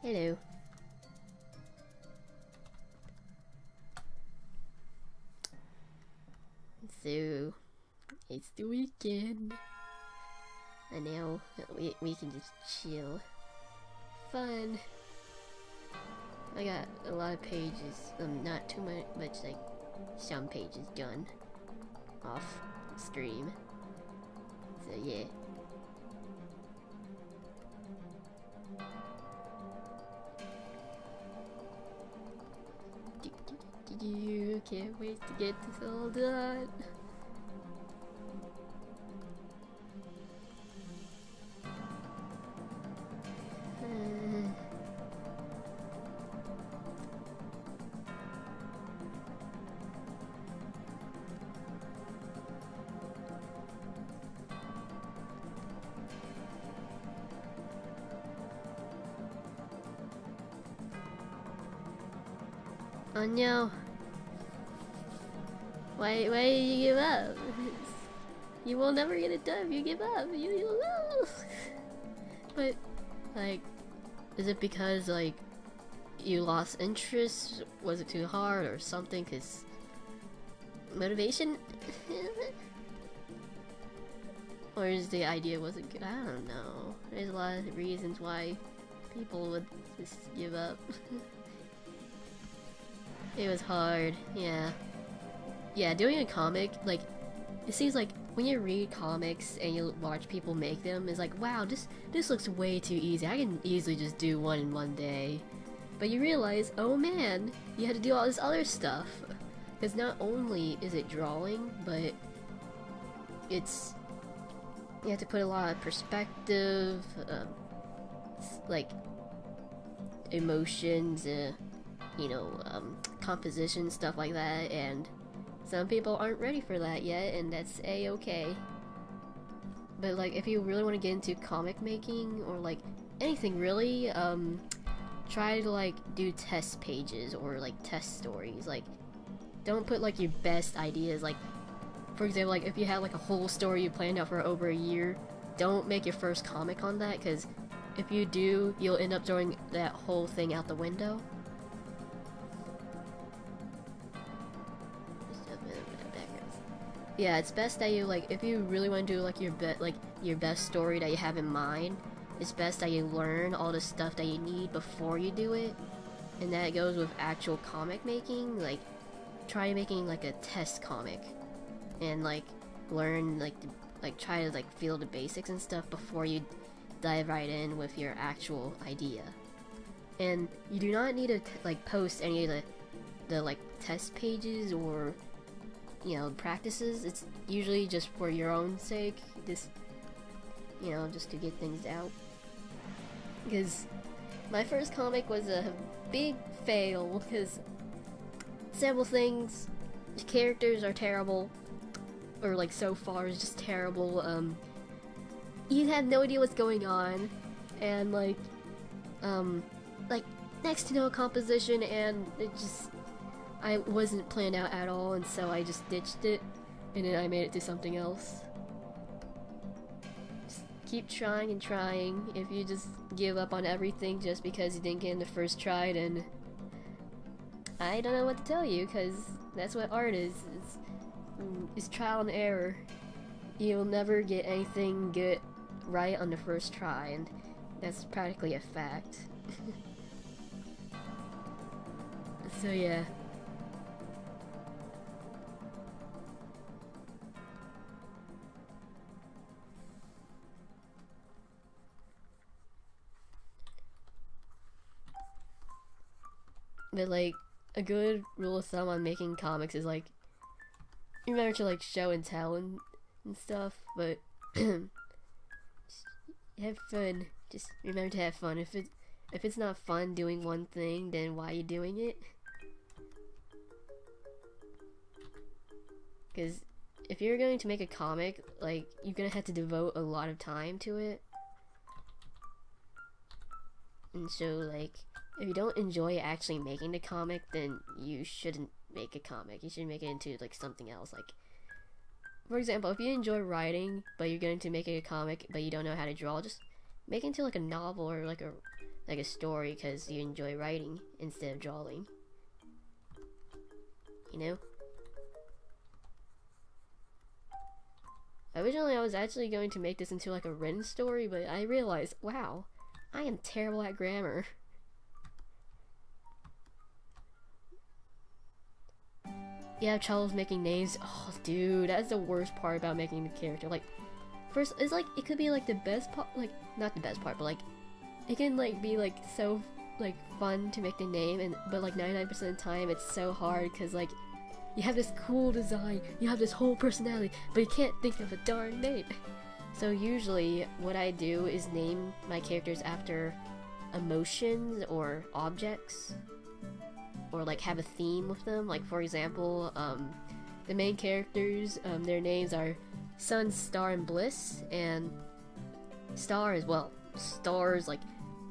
Hello. So, it's the weekend. And now we can just chill. Fun. I got a lot of pages, not too much like some pages done off stream. So yeah. Can't wait to get this all done. Oh no. Why did you give up? You will never get it done if you give up. You'll know. But, like, is it because, like, you lost interest? Was it too hard or something? Cause motivation? Or is the idea wasn't good? I don't know. There's a lot of reasons why people would just give up. It was hard, yeah. Yeah, doing a comic, like, it seems like when you read comics and you watch people make them, it's like, wow, this looks way too easy. I can easily just do one in one day. But you realize, oh man, you had to do all this other stuff. Because not only is it drawing, but it's, you have to put a lot of perspective, like, emotions, you know, composition, stuff like that, and some people aren't ready for that yet, and that's a-okay. But like, if you really want to get into comic making, or like, anything really, try to like, do test pages, or like, test stories. Like, don't put like your best ideas, like, for example, like, if you have like a whole story you planned out for over a year, don't make your first comic on that, because if you do, you'll end up throwing that whole thing out the window. Yeah, it's best that you, like, if you really want to do like your best story that you have in mind, it's best that you learn all the stuff that you need before you do it. And that goes with actual comic making. Like, try making like a test comic, and like learn like try to like feel the basics and stuff before you dive right in with your actual idea. And you do not need to like post any of the like test pages or, you know, practices. It's usually just for your own sake, just, you know, just to get things out. Because my first comic was a big fail, because several things, the characters are terrible, or like so far is just terrible. You have no idea what's going on, and like next to no composition, and it just, I wasn't planned out at all, and so I just ditched it, and then I made it to something else. Just keep trying and trying. If you just give up on everything just because you didn't get in the first try, then I don't know what to tell you, because that's what art is. It's trial and error. You'll never get anything good right on the first try, and that's practically a fact. So yeah. But like, a good rule of thumb on making comics is like, remember to like show and tell and stuff, but have fun. Just remember to have fun. If it's not fun doing one thing, then why are you doing it? Because if you're going to make a comic, like, you're gonna have to devote a lot of time to it. And so, like, if you don't enjoy actually making the comic, then you shouldn't make a comic. You should make it into, like, something else. Like, for example, if you enjoy writing, but you're going to make a comic, but you don't know how to draw, just make it into like a novel or like a story because you enjoy writing instead of drawing. You know? Originally I was actually going to make this into like a written story, but I realized, wow, I am terrible at grammar. You have troubles making names? Oh dude, that's the worst part about making the character. Like, first, it's like, it could be like the best part, like, not the best part, but like, it can like be like so like fun to make the name, but like 99% of the time it's so hard because like you have this cool design, you have this whole personality, but you can't think of a darn name. So usually what I do is name my characters after emotions or objects, or like have a theme with them. Like for example, the main characters, their names are Sun, Star, and Bliss, and Star as well. Stars, like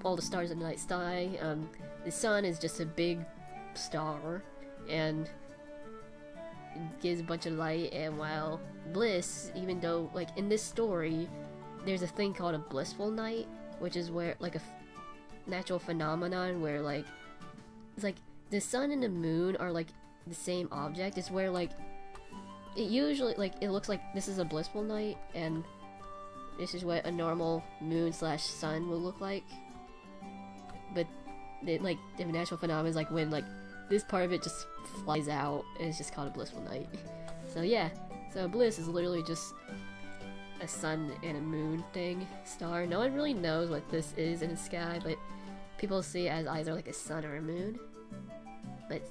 all the stars in the night sky. The sun is just a big star, and it gives a bunch of light, and while Bliss, even though like in this story there's a thing called a blissful night, which is where like a natural phenomenon where like it's like the sun and the moon are like the same object. It's where like it usually like it looks like this is a blissful night and this is what a normal moon slash sun will look like, but like the natural phenomenon is like when like this part of it just flies out, and it's just called a blissful night. So yeah, so bliss is literally just a sun and a moon thing, star. No one really knows what this is in the sky, but people see it as either like a sun or a moon, but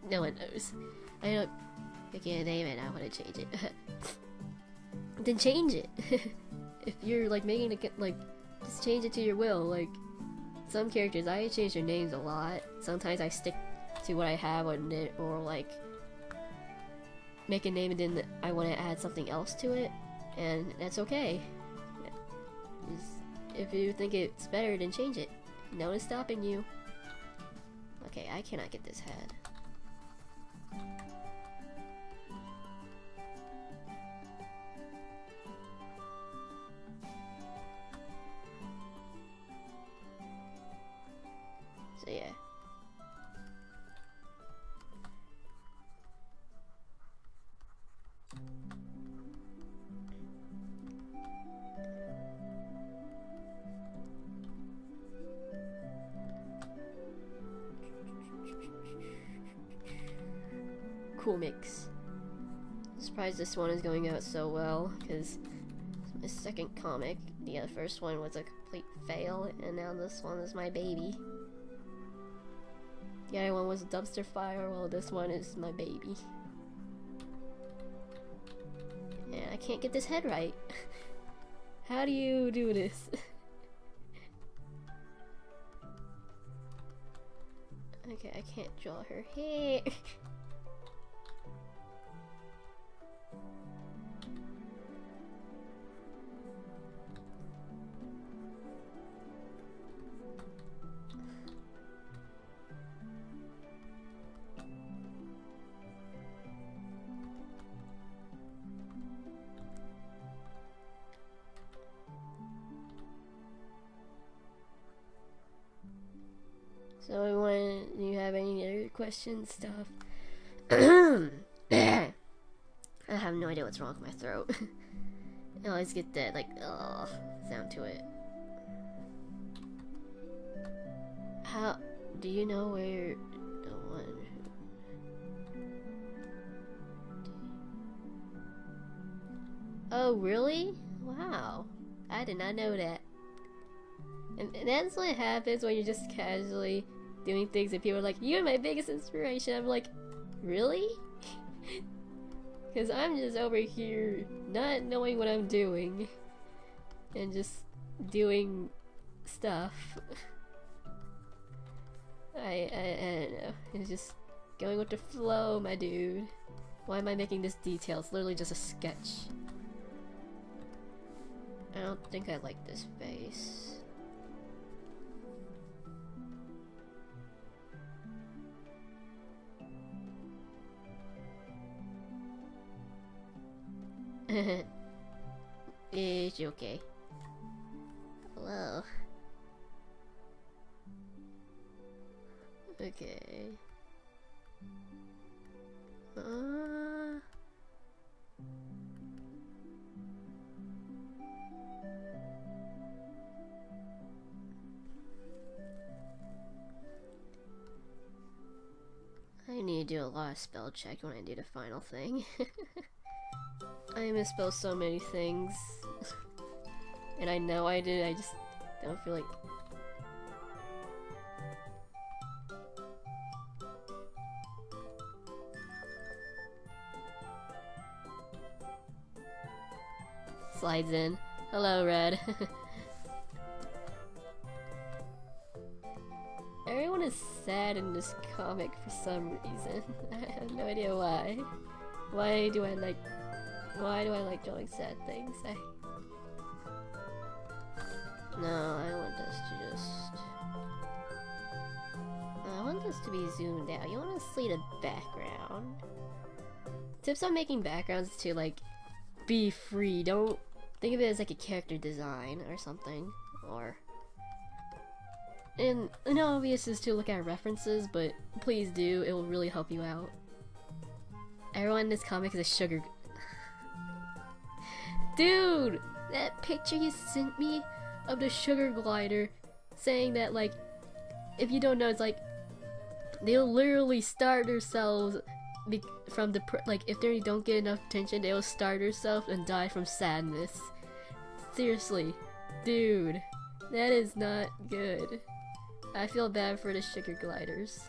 no one knows. I end up picking a name and I want to change it. Then change it. If you're like making it, like, just change it to your will. Like some characters, I change their names a lot. Sometimes I stick to what I have on it, or like make a name and then I want to add something else to it, and that's okay. Just, if you think it's better, then change it. No one's stopping you. Okay, I cannot get this head. So yeah. Cool mix. I'm surprised this one is going out so well, because it's my second comic. The first one was a complete fail, and now this one is my baby. The other one was a dumpster fire, while this one is my baby. And I can't get this head right. How do you do this? Okay, I can't draw her hair. So everyone, do you have any other questions, stuff? I have no idea what's wrong with my throat. I always get that, like, ugh, sound to it. How, do you know where the one Oh, really? Wow. I did not know that. And that's what happens when you're just casually doing things and people are like, you're my biggest inspiration. I'm like, really? Because I'm just over here not knowing what I'm doing and just doing stuff. I don't know. It's just going with the flow, my dude. Why am I making this detail? It's literally just a sketch. I don't think I like this face. It's okay. Whoa. Okay. I need to do a lot of spell check when I do the final thing. I misspell so many things. And I know I did, I just don't feel like... Slides in. Hello, Red. Everyone is sad in this comic for some reason. I have no idea why. Why do I like drawing sad things? No, I want this to just... I want this to be zoomed out. You want to see the background. Tips on making backgrounds is to, like, be free. Don't think of it as like a character design or something. Or... And obvious is to look at references, but please do. It will really help you out. Everyone in this comic is a sugar... Dude! That picture you sent me of the sugar glider saying that, like, if you don't know, it's like they'll literally starve themselves from like, if they don't get enough attention, they'll starve themselves and die from sadness. Seriously. Dude. That is not good. I feel bad for the sugar gliders.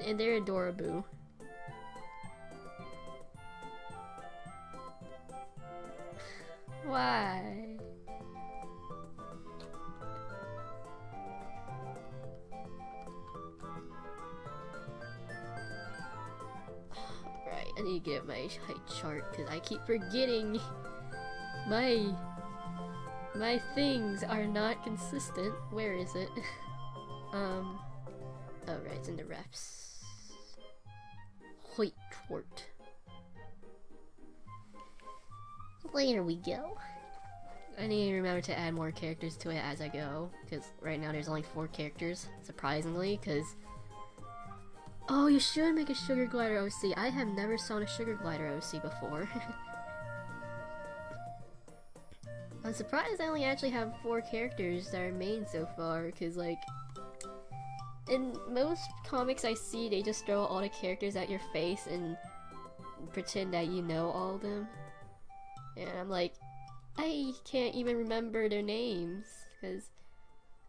And they're adorable. Why? Right, I need to get my height chart because I keep forgetting my things are not consistent. Where is it? Oh right, it's in the refs. Height chart. Later we go. I need to remember to add more characters to it as I go, because right now there's only 4 characters, surprisingly, because... Oh, you should make a sugar glider OC. I have never seen a sugar glider OC before. I'm surprised I only actually have 4 characters that are main so far, because, like... In most comics I see, they just throw all the characters at your face and pretend that you know all of them. And I'm like, I can't even remember their names, because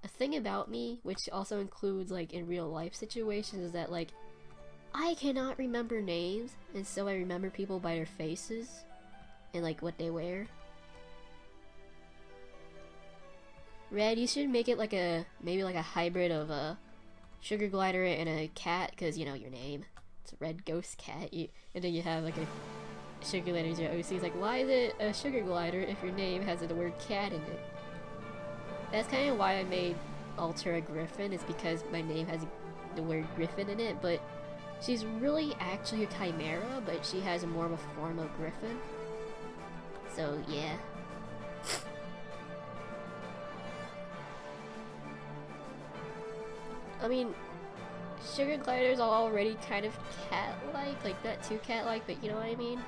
a thing about me, which also includes like in real life situations, is that like I cannot remember names, and so I remember people by their faces and like what they wear. Red, you should make it like maybe like a hybrid of a sugar glider and a cat, because you know your name. It's a red ghost cat. And then you have like a sugar glider is your OC. It's like, why is it a sugar glider if your name has the word cat in it? That's kind of why I made Alter a griffin, is because my name has the word griffin in it, but she's really actually a chimera, but she has more of a form of griffin. So yeah. I mean, sugar gliders are already kind of cat-like, like not too cat-like, but you know what I mean?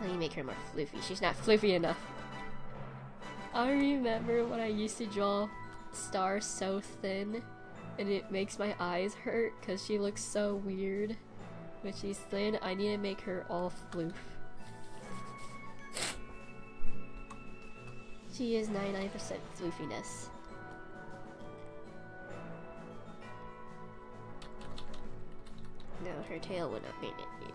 I need to make her more floofy. She's not floofy enough. I remember when I used to draw Star so thin, and it makes my eyes hurt because she looks so weird. When she's thin, I need to make her all floof. She is 99% floofiness. No, her tail would not make it either.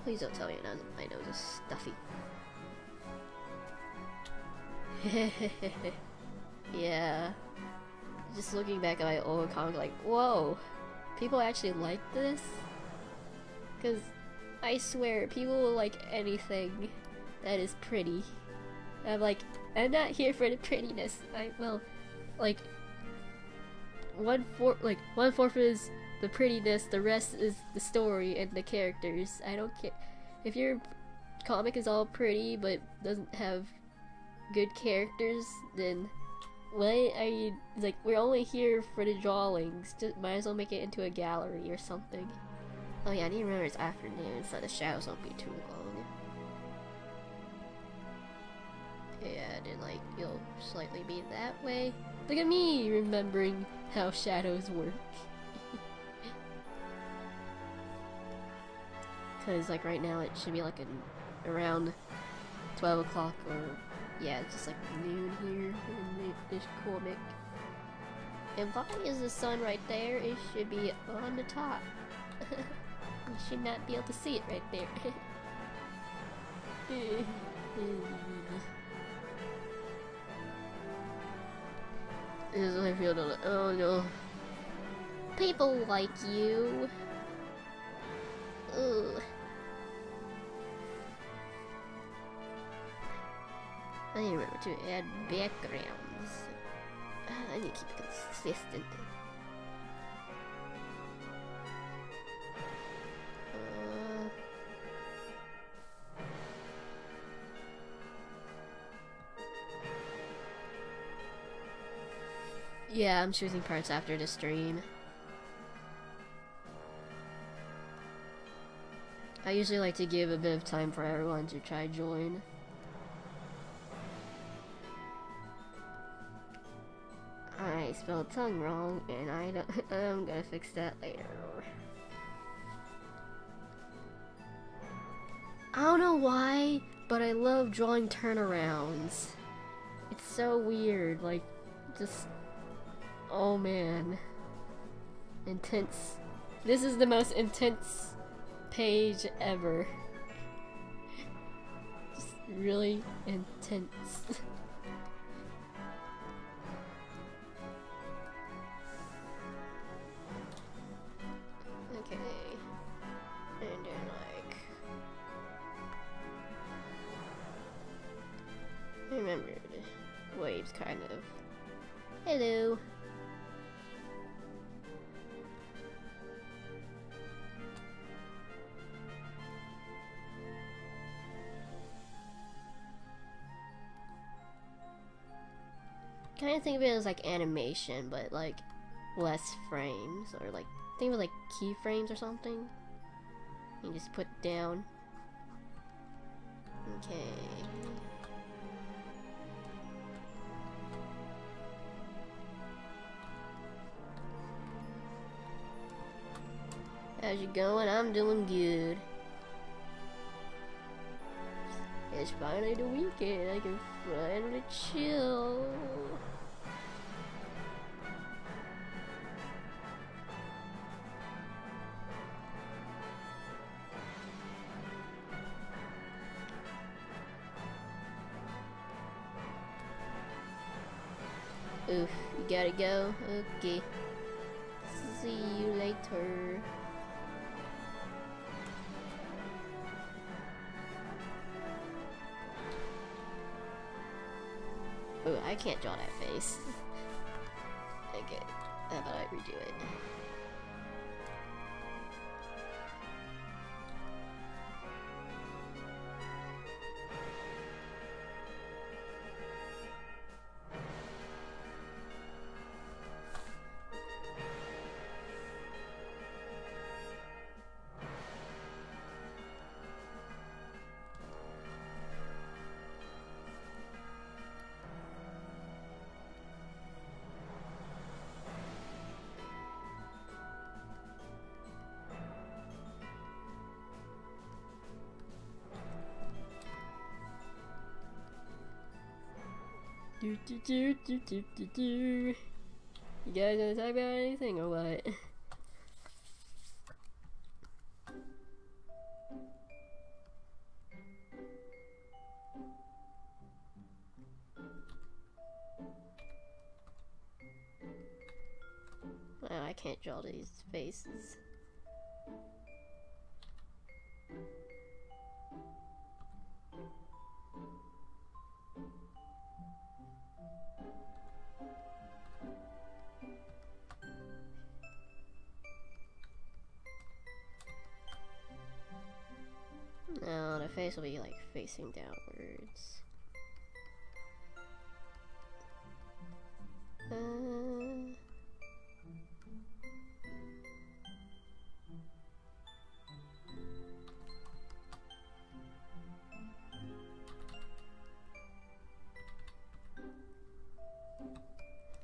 Please don't tell me my nose is stuffy. Yeah. Just looking back at my old comic, like, whoa, people actually like this? Because I swear, people will like anything that is pretty. I'm like, I'm not here for the prettiness. Well, like, one fourth is the prettiness, the rest is the story and the characters. I don't care. If your comic is all pretty but doesn't have good characters, then why are you, like, we're only here for the drawings. Just might as well make it into a gallery or something. Oh yeah, I need to remember it's afternoon so the shadows won't be too long. Yeah, then like you'll slightly be that way. Look at me remembering how shadows work. Cause like right now it should be like around 12 o'clock or yeah, it's just like noon here in this comic. And why is the sun right there? It should be on the top. You should not be able to see it right there. This is what I feel to, oh no. People like you. Ugh. I need to remember to add backgrounds. I need to keep it consistent. Yeah, I'm choosing parts after the stream. I usually like to give a bit of time for everyone to try join. I spelled tongue wrong, and I'm gonna fix that later. I don't know why, but I love drawing turnarounds. It's so weird, like, just, oh man. Intense. This is the most intense page ever. Just really intense. Okay. And then like, I remembered waves kind of. Hello. Kind of think of it as like animation, but like less frames, or like think of it like keyframes or something. You just put down. Okay. How's it going? I'm doing good. It's finally the weekend. I can finally chill. Oof, you gotta go? Okay. See you later. Oh, I can't draw that face. Okay, how about I redo it? You guys wanna talk about anything or what? Well, I can't draw these faces. my face will be like facing downwards.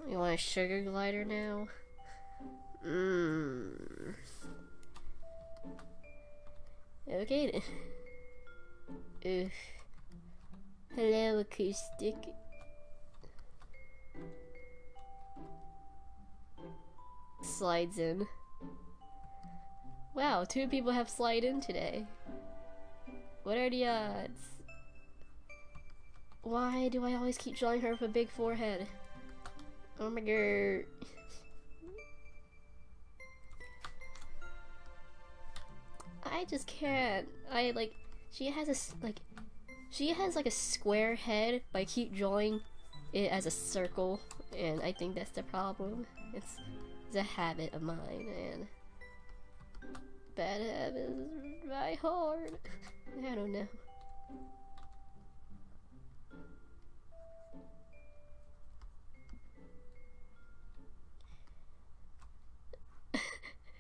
You want a sugar glider now? Okay then. Oof. Hello, acoustic. Slides in. Wow, 2 people have slide in today. What are the odds? Why do I always keep drawing her with a big forehead? Oh my god. I just can't. She has like a square head, but I keep drawing it as a circle, and I think that's the problem. It's a habit of mine, and bad habits die hard. I don't know.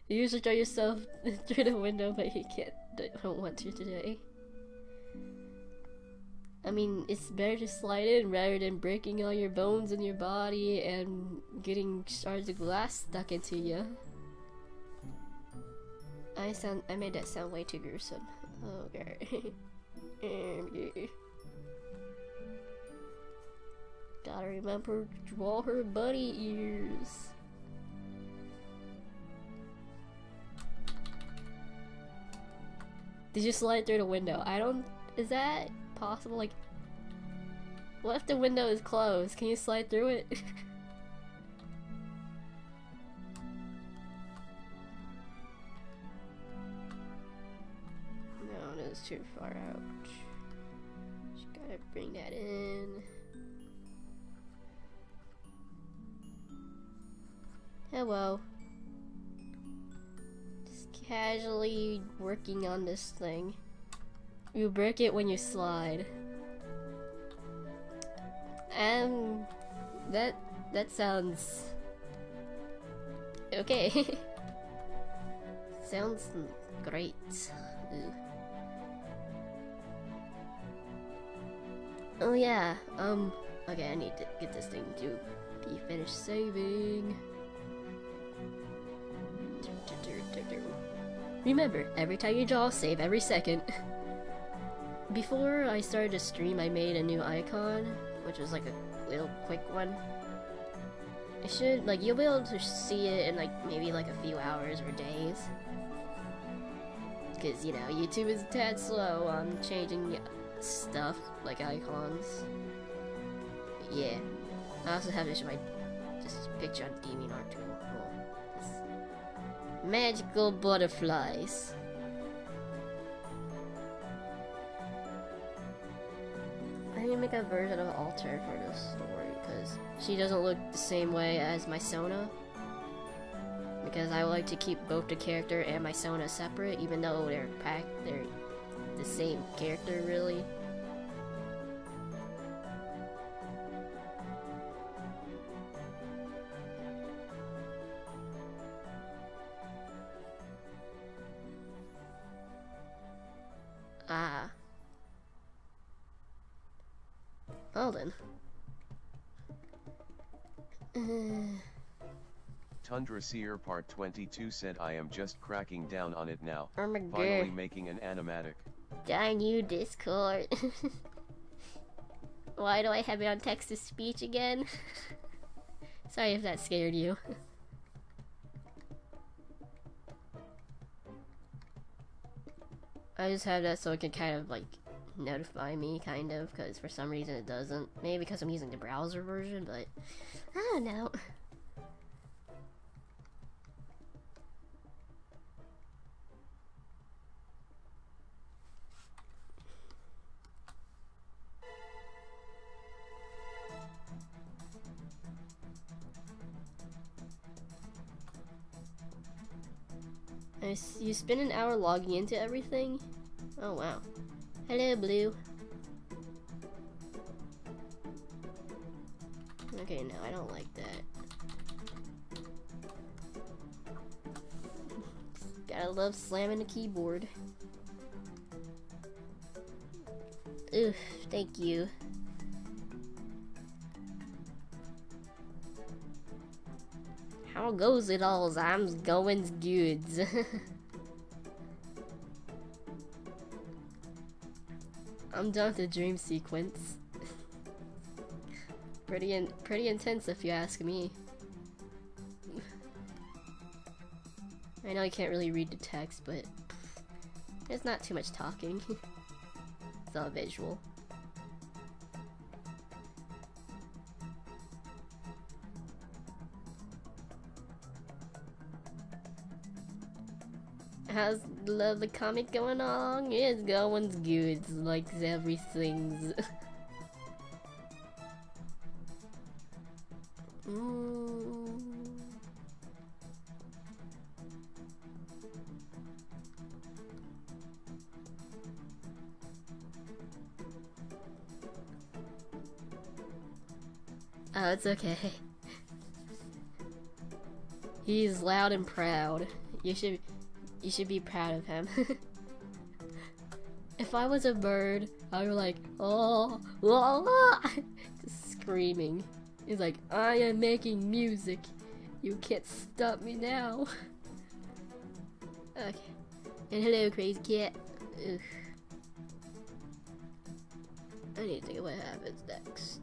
You usually draw yourself through the window, but you don't want to today. I mean, it's better to slide in rather than breaking all your bones in your body and getting shards of glass stuck into you. I made that sound way too gruesome. Okay. Gotta remember to draw her bunny ears. Did you slide through the window? Is that possible? Like, what if the window is closed? Can you slide through it? No, it is too far out. Just gotta bring that in. Hello. Casually working on this thing. You break it when you slide. That sounds okay. Sounds great. Ooh. Oh yeah, okay, I need to get this thing to be finished saving. Remember, every time you draw, save every second. Before I started to stream, I made a new icon, which was like a little quick one. It should, like, you'll be able to see it in like maybe like a few hours or days. Because, you know, YouTube is a tad slow on changing stuff like icons. But yeah, I also have this picture on DeviantArt tool. Magical butterflies. I need to make a version of Alter for this story because she doesn't look the same way as my Sona. Because I like to keep both the character and my Sona separate, even though they're the same character, really. Well then. Tundra Seer Part 22 said I am just cracking down on it now. Oh my god. Finally making an animatic. Darn you, Discord. Why do I have it on text-to-speech again? Sorry if that scared you. I just have that so it can kind of like notify me, kind of, because for some reason it doesn't. Maybe because I'm using the browser version, but I don't know. You spend an hour logging into everything? Oh wow. Hello, Blue. Okay, no, I don't like that. Gotta love slamming the keyboard. Oof, thank you. How goes it all? I'm going's goods. I'm done with the dream sequence. Pretty intense if you ask me. I know you can't really read the text, but there's not too much talking. It's all visual. How's the comic going on? It's going good, like everything's. Oh, it's okay. He's loud and proud. You should be proud of him. If I was a bird, I would like, oh, just screaming. He's like, I am making music. You can't stop me now. Okay. And hello, crazy cat. Ugh. I need to think of what happens next.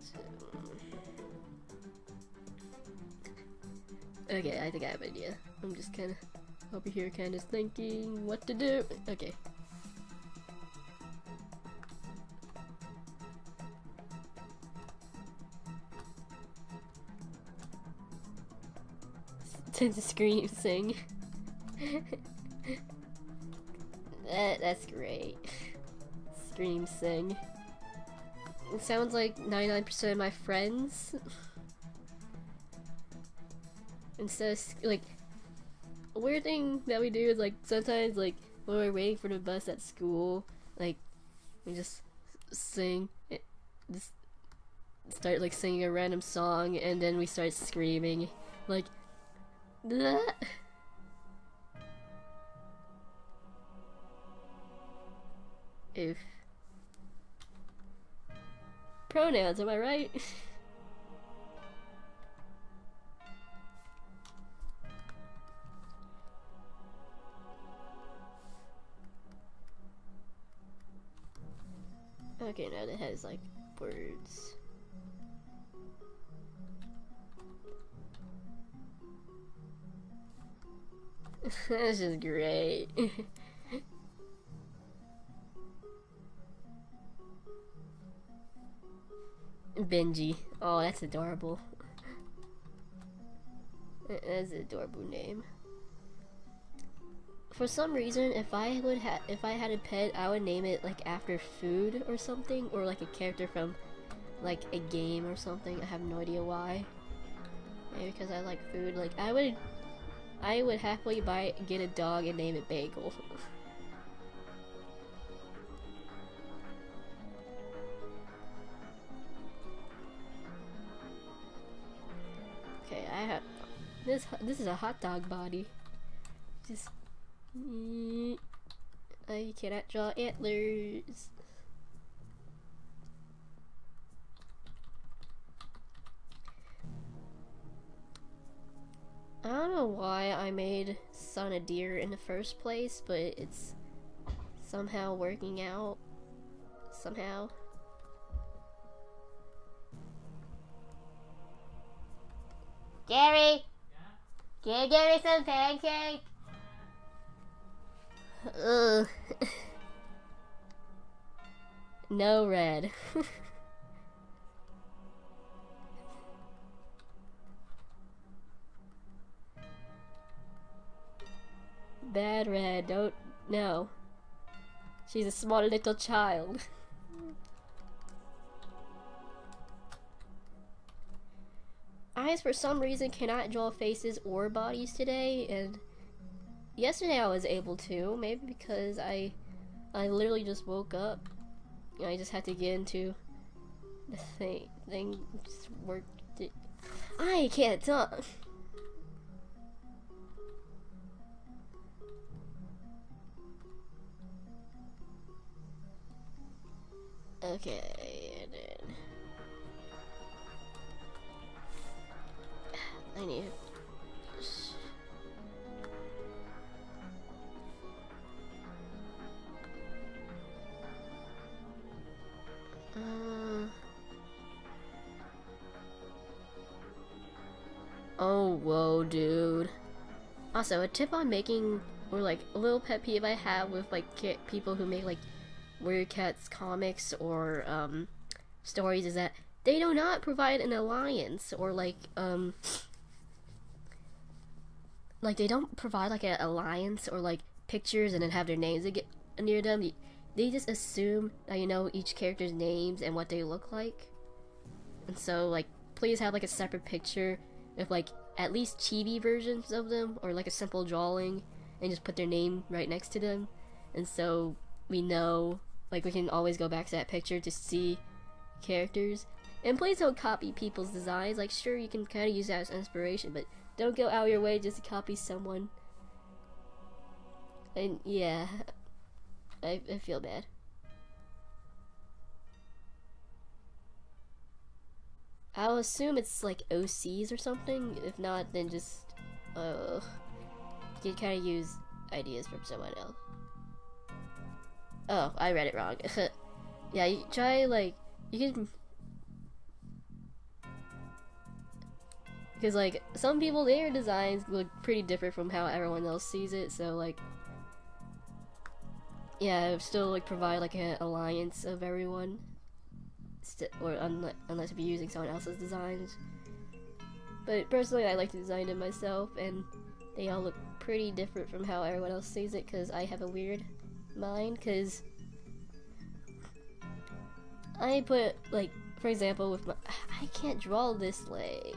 Okay, I think I have an idea. I'm just kinda over here kinda thinking what to do. Okay. Tend to scream, sing. That's great. Scream, sing. It sounds like 99% of my friends. Instead of, like, a weird thing that we do is, like, sometimes, like, when we're waiting for the bus at school, like, we just sing, just start, like, singing a random song, and then we start screaming, like, bleh. Oof. Pronouns, am I right? Okay, now that has like words. This is great. Benji. Oh, that's adorable. That's an adorable name. For some reason, if I had a pet, I would name it like after food or something, or like a character from like a game or something. I have no idea why. Maybe because I like food. Like I would happily get a dog and name it Bagel. Okay, I have this. This is a hot dog body. Just. I cannot draw antlers. I don't know why I made Son a deer in the first place, but it's somehow working out. Somehow. Gary! Can you give me some pancake? Ugh. No red. Bad red, don't, no. She's a small little child. I, for some reason, cannot draw faces or bodies today, and yesterday I was able to, maybe because I literally just woke up I just have to get into the thing just worked it. I can't talk. Okay, and then I need oh, whoa, dude. Also, a tip on making, or like a little pet peeve I have with like people who make like Weird Cats comics or stories is that they do not provide an alliance, or like they don't provide like an alliance or like pictures and then have their names near them. They just assume that you know each character's names and what they look like. And so like please have like a separate picture with like at least chibi versions of them, or like a simple drawing, and just put their name right next to them. And so we know, like, we can always go back to that picture to see characters. And please don't copy people's designs. Like, sure, you can kind of use that as inspiration, but don't go out of your way just to copy someone. And yeah, I feel bad. I'll assume it's like OCs or something. If not, then just you can kind of use ideas from someone else. Oh, I read it wrong. Yeah, you try like you can, because like some people, their designs look pretty different from how everyone else sees it. So like, yeah, still like provide like an alliance of everyone. Or unless if you're using someone else's designs. But personally, I like to design them myself, and they all look pretty different from how everyone else sees it, because I have a weird mind, because I put, like, for example, with my, I can't draw this leg.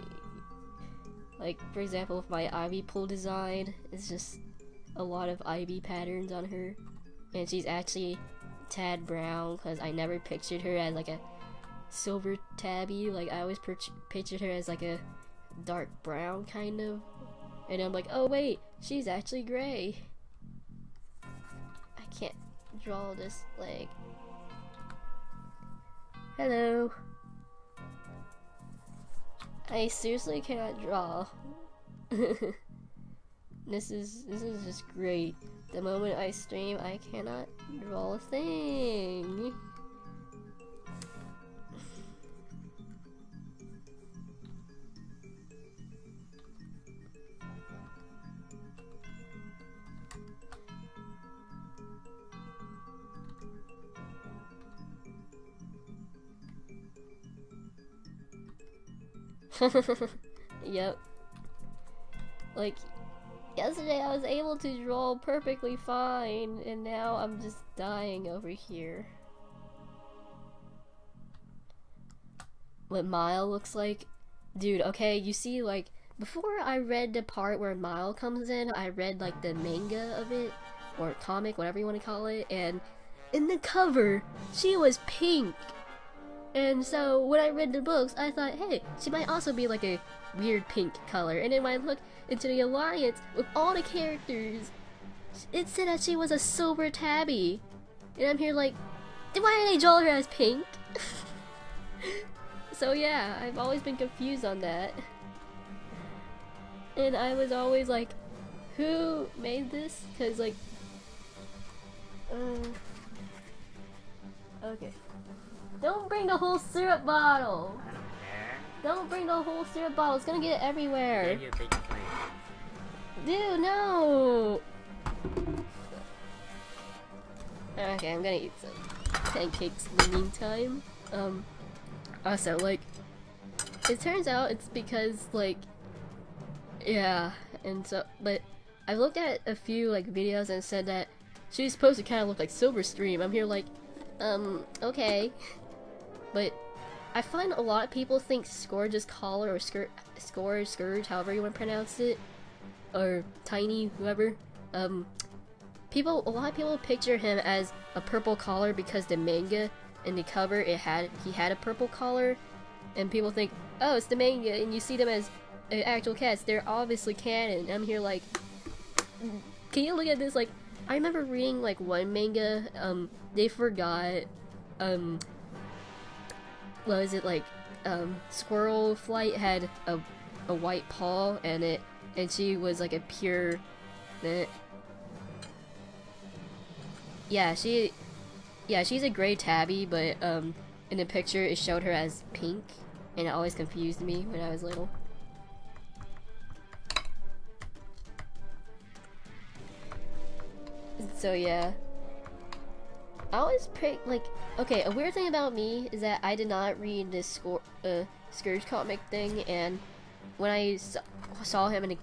Like, for example, with my ivy pool design, it's just a lot of ivy patterns on her, and she's actually tad brown, because I never pictured her as like a silver tabby. Like, I always pictured her as like a dark brown kind of, and I'm like, oh wait, she's actually gray. I can't draw this leg. Hello. I seriously cannot draw. This is just great. The moment I stream, I cannot draw a thing. Yep. Like, yesterday I was able to draw perfectly fine, and now I'm just dying over here. What Mile looks like? Dude, okay, you see, like, before I read the part where Mile comes in, I read, like, the manga of it, or comic, whatever you want to call it, and in the cover, she was pink. And so, when I read the books, I thought, hey, she might also be like a weird pink color. And then when I looked into the alliance with all the characters, it said that she was a silver tabby. And I'm here like, why did they draw her as pink? So yeah, I've always been confused on that. And I was always like, who made this? Because like, okay. Don't bring the whole syrup bottle! I don't care. Don't bring the whole syrup bottle, it's gonna get everywhere! Yeah, you take your plate. Dude, no! Okay, I'm gonna eat some pancakes in the meantime. Also, like, it turns out it's because, like, yeah, and so, but I've looked at a few, like, videos and said that she's supposed to kind of look like Silverstream. I'm here like, okay. But I find a lot of people think Scourge's collar, or Scourge, however you want to pronounce it, or Tiny, whoever, a lot of people picture him as a purple collar because the manga in the cover he had a purple collar, and people think, oh, it's the manga, and you see them as actual cats. They're obviously canon. I'm here like, can you look at this? Like, I remember reading like one manga, they forgot, what was it, like, Squirrel Flight had a white paw, and she was like a pure, she's a gray tabby, but in the picture it showed her as pink, and it always confused me when I was little. So yeah, I always pick, like, okay, a weird thing about me is that I did not read this Scourge comic thing, and when I saw him in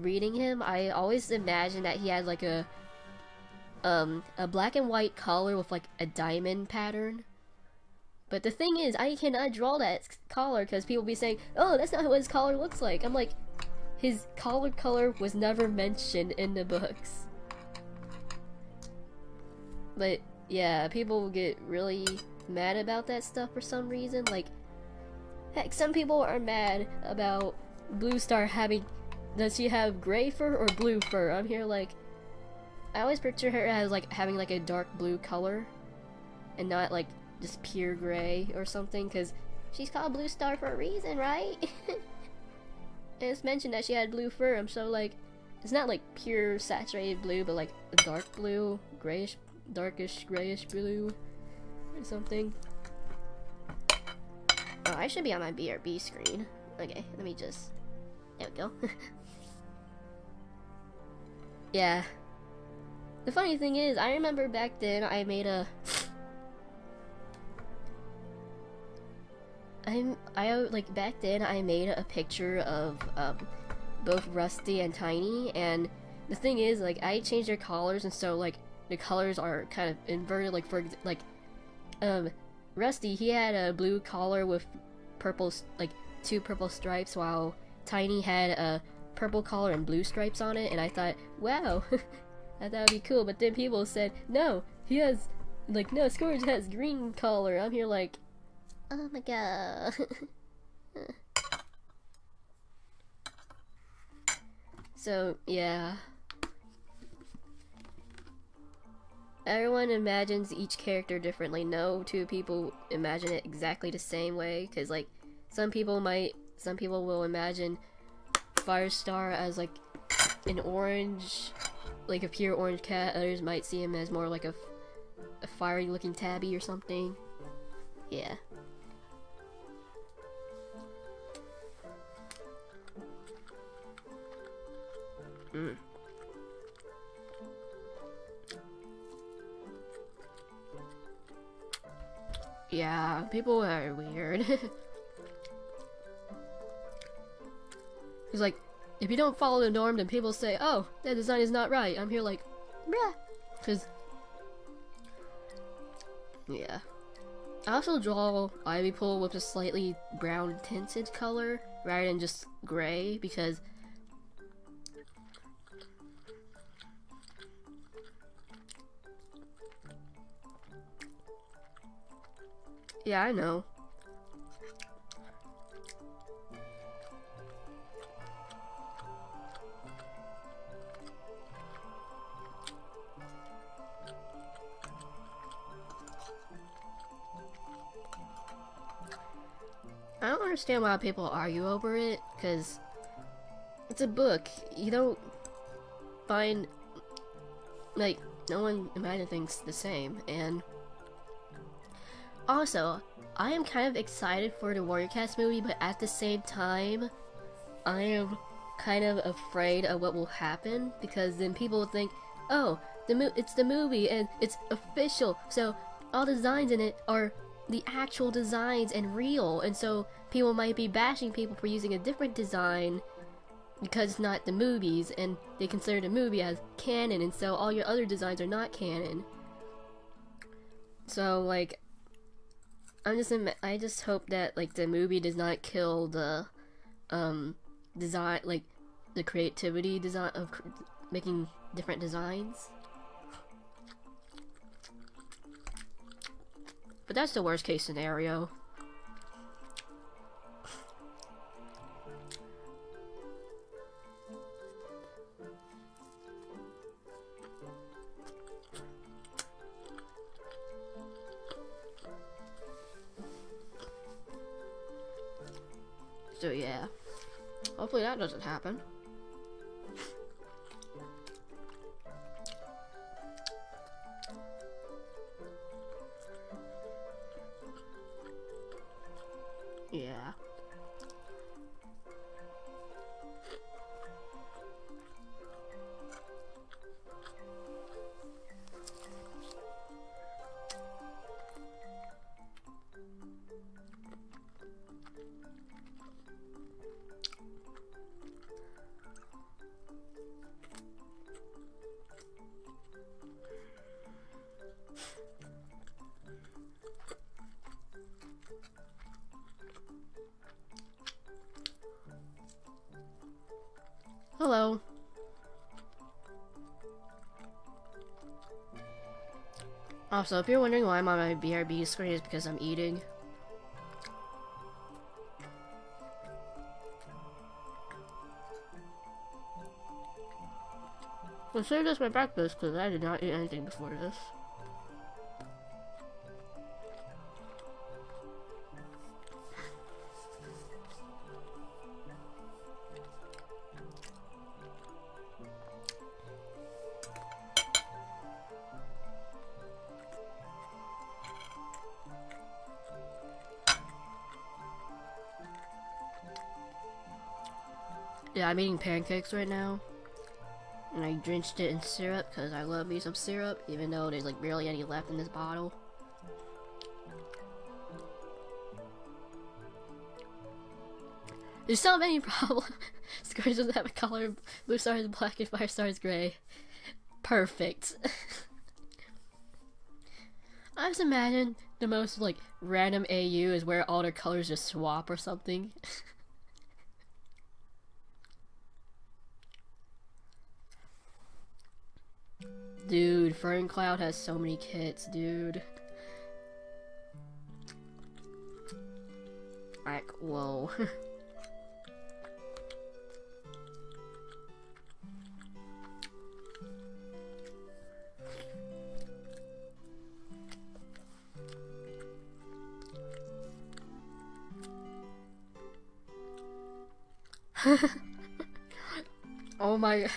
reading him, I always imagined that he had like a black and white collar with like a diamond pattern. But the thing is, I cannot draw that collar because people be saying, oh, that's not what his collar looks like. I'm like, his collar color was never mentioned in the books. But yeah, people get really mad about that stuff for some reason. Like, heck, some people are mad about Blue Star having, does she have gray fur or blue fur? I'm here like, I always picture her as like having like a dark blue color and not like just pure gray or something, because she's called Blue Star for a reason, right? And it's mentioned that she had blue fur. I'm so like, it's not like pure saturated blue, but like a dark blue, grayish, darkish grayish blue or something. Oh, I should be on my BRB screen. Okay, let me just, there we go. Yeah. The funny thing is, I remember back then I made a like back then I made a picture of both Rusty and Tiny, and the thing is, like, I changed their collars, and so like the colors are kind of inverted. Like, for like Rusty, he had a blue collar with purple, like 2 purple stripes, while Tiny had a purple collar and blue stripes on it, and I thought, wow, I thought that'd be cool. But then people said, no, he has, like, no, Scourge has green collar. I'm here like, oh my god. So yeah, everyone imagines each character differently. No two people imagine it exactly the same way, because like some people will imagine Firestar as like an orange, like a pure orange cat. Others might see him as more like a fiery looking tabby or something. Yeah. Yeah, people are weird. It's like, if you don't follow the norm, then people say, oh, that design is not right. I'm here like, bruh. Cause, yeah. I also draw Ivy Pool with a slightly brown tinted color, rather than just gray, because yeah, I know. I don't understand why people argue over it, because it's a book. You don't find, like, no one imagines things the same, and also, I am kind of excited for the Warrior Cats movie, but at the same time, I am kind of afraid of what will happen, because then people will think, oh, it's the movie, and it's official, so all the designs in it are the actual designs and real, and so people might be bashing people for using a different design because it's not the movies, and they consider the movie as canon, and so all your other designs are not canon. So, like, I just hope that, like, the movie does not kill the design, like the creativity design of making different designs. But that's the worst case scenario. So yeah, hopefully that doesn't happen. Yeah. Hello. Also, if you're wondering why I'm on my BRB screen, it's because I'm eating. Consider this my breakfast, because I did not eat anything before this. Yeah, I'm eating pancakes right now, and I drenched it in syrup because I love me some syrup, even though there's like barely any left in this bottle. There's so many problems. Squares doesn't have a color, blue star is black and fire star is gray. Perfect. I just imagine the most like random AU is where all their colors just swap or something. Dude, Fern Cloud has so many kits, dude. Like, whoa. Oh my god.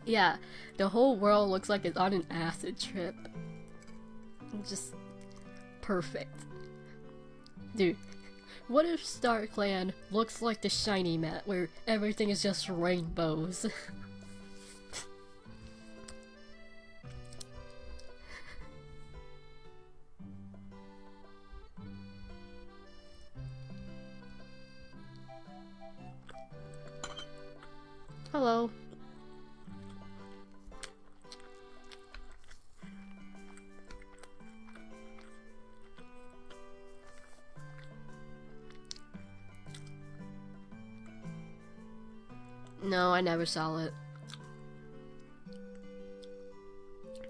Yeah, the whole world looks like it's on an acid trip. Just perfect. Dude, what if StarClan looks like the shiny map where everything is just rainbows? Hello. No, I never saw it.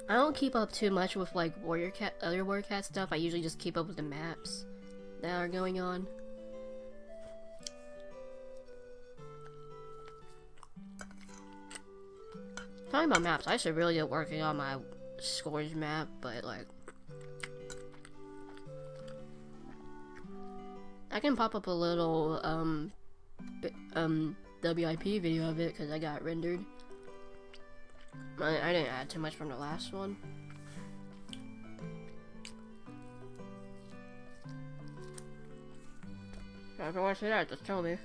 I don't keep up too much with like other Warrior Cat stuff. I usually just keep up with the maps that are going on. Talking about maps, I should really get working on my scores map, but like I can pop up a little WIP video of it because I got rendered. I didn't add too much from the last one. So if you want to see that, just tell me.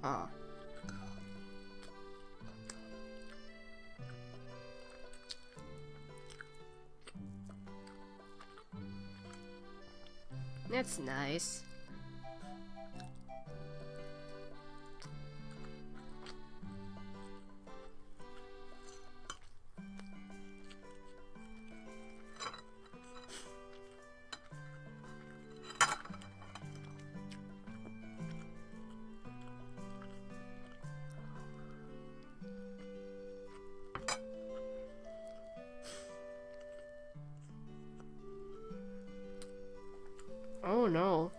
Ah. That's nice. Oh no.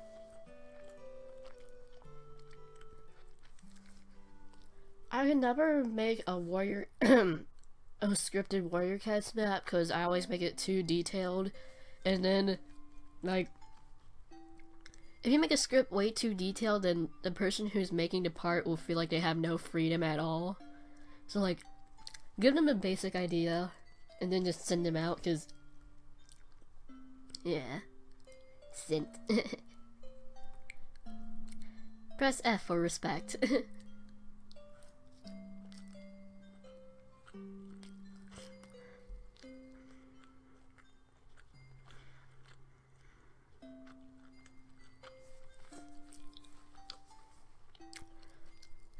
I can never make a warrior a scripted Warrior Cats map because I always make it too detailed, and then like if you make a script way too detailed, then the person who's making the part will feel like they have no freedom at all. So like give them a basic idea and then just send them out, because yeah, sent. Press F for respect.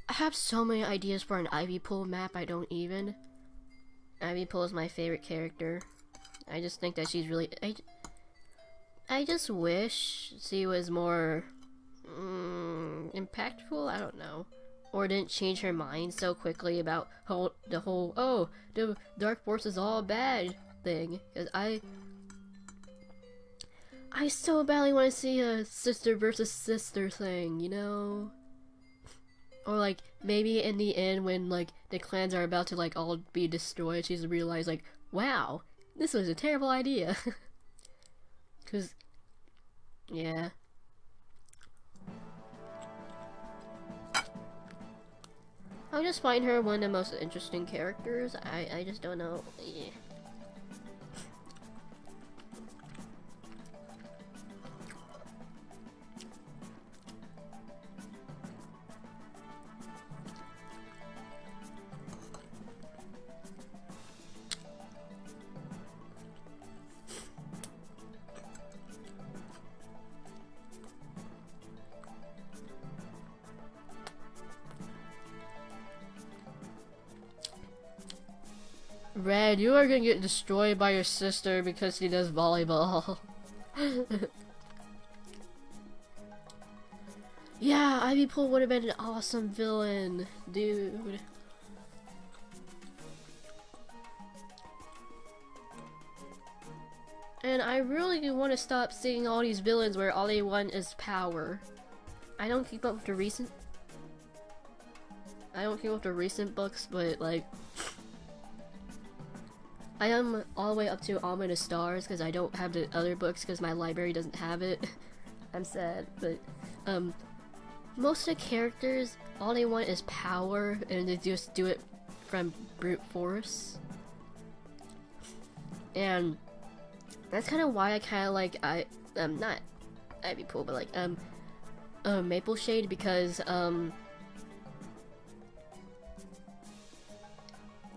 I have so many ideas for an Ivy Pool map, I don't even. Ivy Pool is my favorite character. I just think that she's really... I just wish she was more... impactful? I don't know. Or didn't change her mind so quickly about the whole, oh, the Dark Force is all bad thing. Because I so badly want to see a sister versus sister thing, you know? Or like, maybe in the end when like the clans are about to like all be destroyed, she's realized like, wow, this was a terrible idea. Cause, yeah. I'll just find her one of the most interesting characters. I just don't know. Yeah. Red, you are gonna get destroyed by your sister because she does volleyball. Yeah, Ivy Pool would have been an awesome villain, dude. And I really want to stop seeing all these villains where all they want is power. I don't keep up with the recent books, but like I am all the way up to Ominous Stars because I don't have the other books because my library doesn't have it. I'm sad, but most of the characters, all they want is power, and they just do it from brute force. And that's kind of why I kind of like not Ivy Pool, but like Maple Shade, because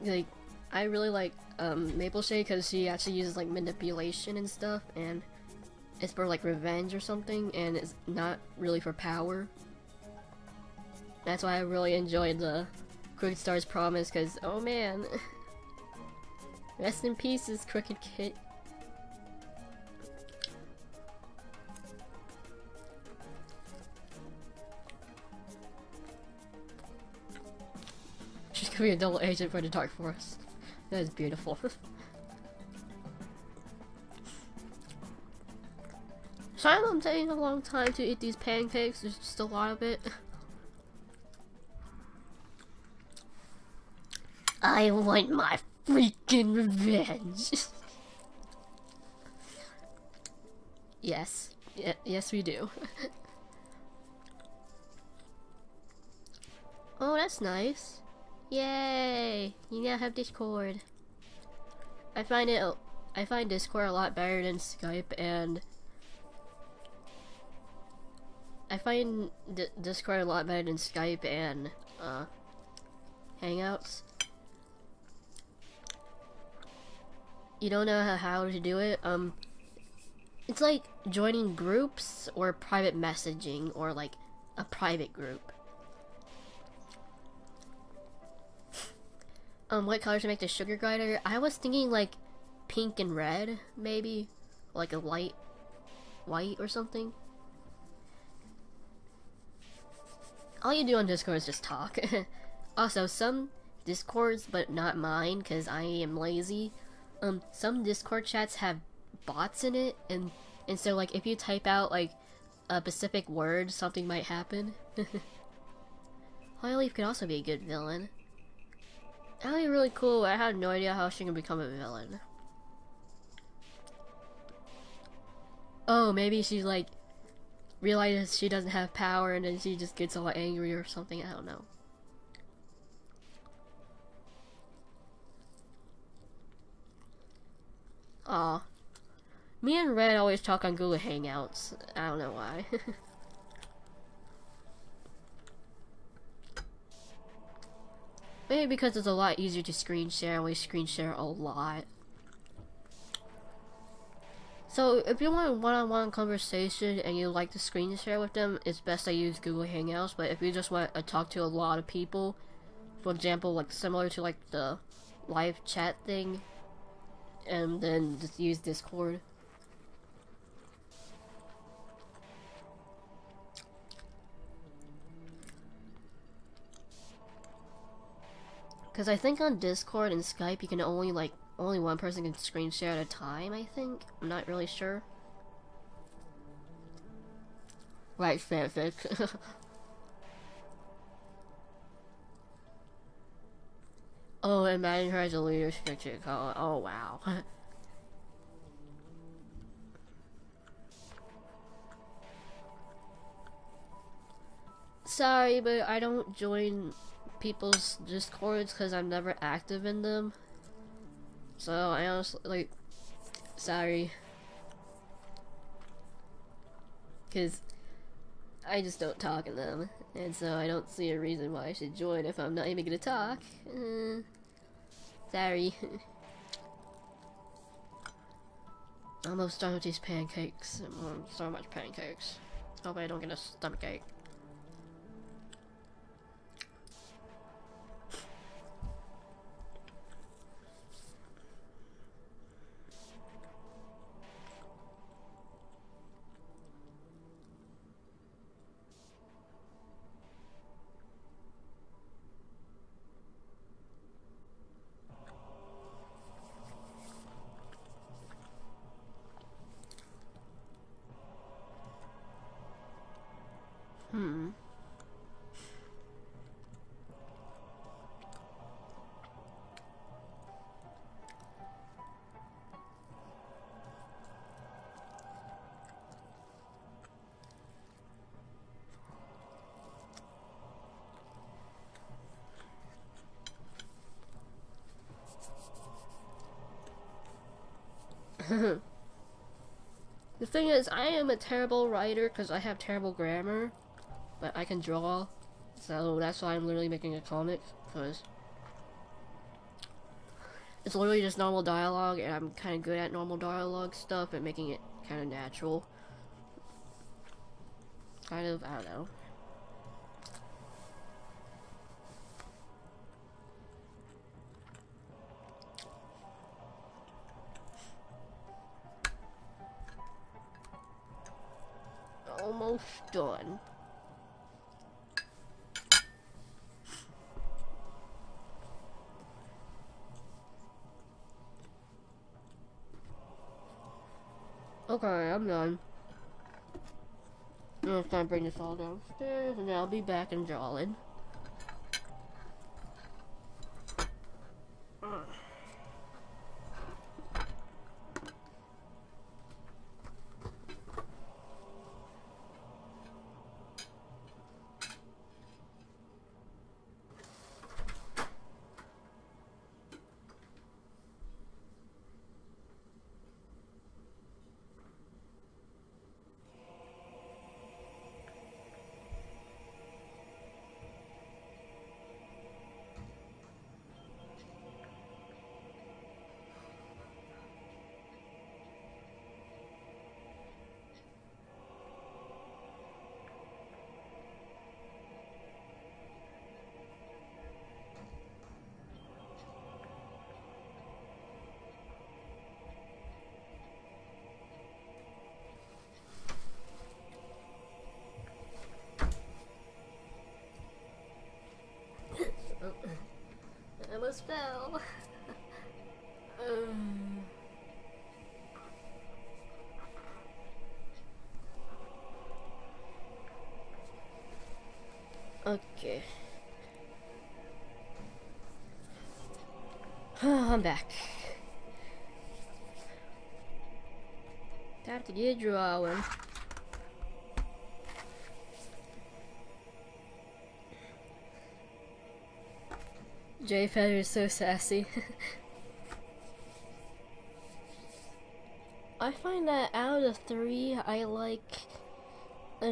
like I really like Maple Shade because she actually uses like manipulation and stuff, and it's for like revenge or something, and it's not really for power. That's why I really enjoyed the Crooked Star's Promise, because oh man, rest in pieces, Crooked Kid. She's gonna be a double agent for the Dark Forest. That is beautiful. Sorry I'm taking a long time to eat these pancakes, there's just a lot of it. I want my freaking revenge! Yes. Yes we do. Oh, that's nice. Yay! You now have Discord. I find Discord a lot better than Skype, and Discord a lot better than Skype and Hangouts. You don't know how to do it? It's like joining groups or private messaging, or like a private group. What color to make the sugar glider? I was thinking like pink and red, maybe, like a light white or something. All you do on Discord is just talk. Also, some Discords, but not mine, because I am lazy. Some Discord chats have bots in it, and And so like if you type out like a specific word, something might happen. Holly Leaf could also be a good villain. That would be really cool. I had no idea how she can become a villain. Oh, maybe she's like realizes she doesn't have power and then she just gets all angry or something. I don't know. Aw. Me and Red always talk on Google Hangouts. I don't know why. Maybe because it's a lot easier to screen share. We screen share a lot. So if you want a one-on-one conversation and you like to screen share with them, it's best to use Google Hangouts. But if you just want to talk to a lot of people, for example, like similar to like the live chat thing, and then just use Discord. Because I think on Discord and Skype you can only one person can screen share at a time, I think. I'm not really sure. Right, fanfic. Oh, imagine her as a leadership chick. Oh wow. Sorry, but I don't join people's Discords because I'm never active in them. So I honestly, like, sorry. Because I just don't talk in them. And so I don't see a reason why I should join if I'm not even gonna talk. Sorry. I'm almost done with these pancakes. So much pancakes. Hope I don't get a stomachache. The thing is, I am a terrible writer because I have terrible grammar, but I can draw, so that's why I'm literally making a comic, because it's literally just normal dialogue, and I'm kind of good at normal dialogue stuff and making it kind of natural. Kind of, I don't know. Almost done. Okay, I'm done. Now it's time to bring this all downstairs, and I'll be back and drawing. I almost fell. Okay. I'm back. Time to get drawing. Jay Feather is so sassy. I find that out of the 3, I like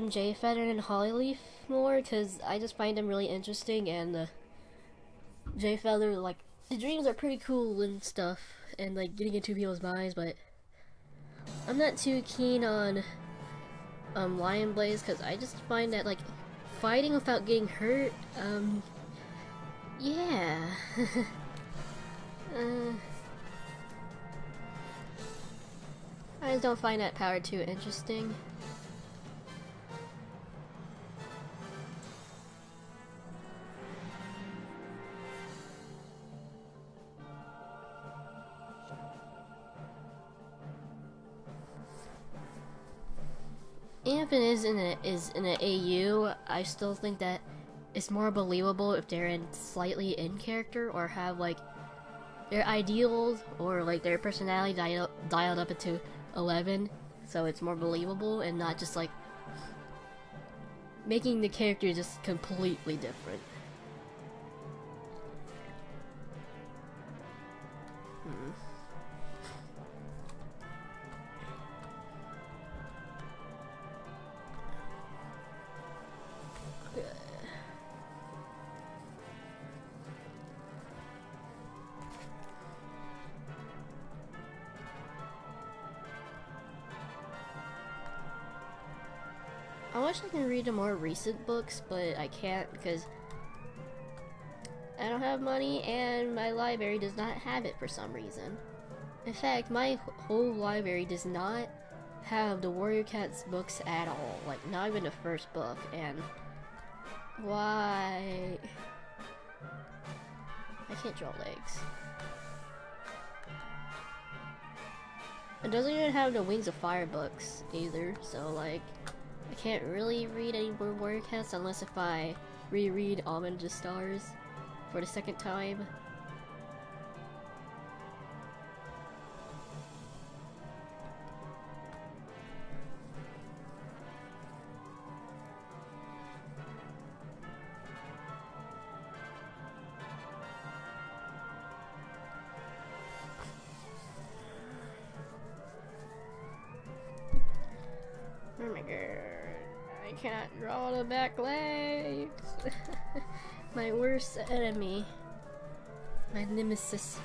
Jay Feather and Hollyleaf more, because I just find them really interesting, and Jay Feather, like, the dreams are pretty cool and stuff, and like getting into people's minds, but I'm not too keen on Lion Blaze, because I just find that, like, fighting without getting hurt, yeah. I just don't find that power too interesting. Even if it is in an AU, I still think that it's more believable if they're slightly in character, or have like their ideals or like their personality dialed up into 11, so it's more believable and not just like making the character just completely different. I wish I could read the more recent books, but I can't because I don't have money and my library does not have it for some reason. In fact, my whole library does not have the Warrior Cats books at all, like not even the first book, and why? I can't draw legs. It doesn't even have the Wings of Fire books either, so like I can't really read any more Warrior Cats unless if I reread Almond of the Stars for the second time. Oh my god, I can't draw the back legs. My worst enemy. My nemesis.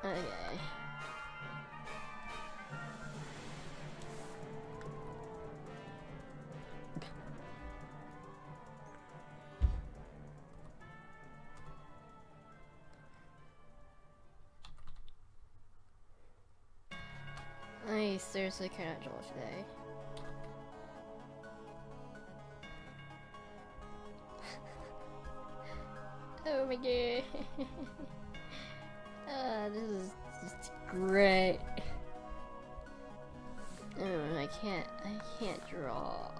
Okay. I seriously cannot draw today. Oh my god. This is just great. Oh, I can't draw.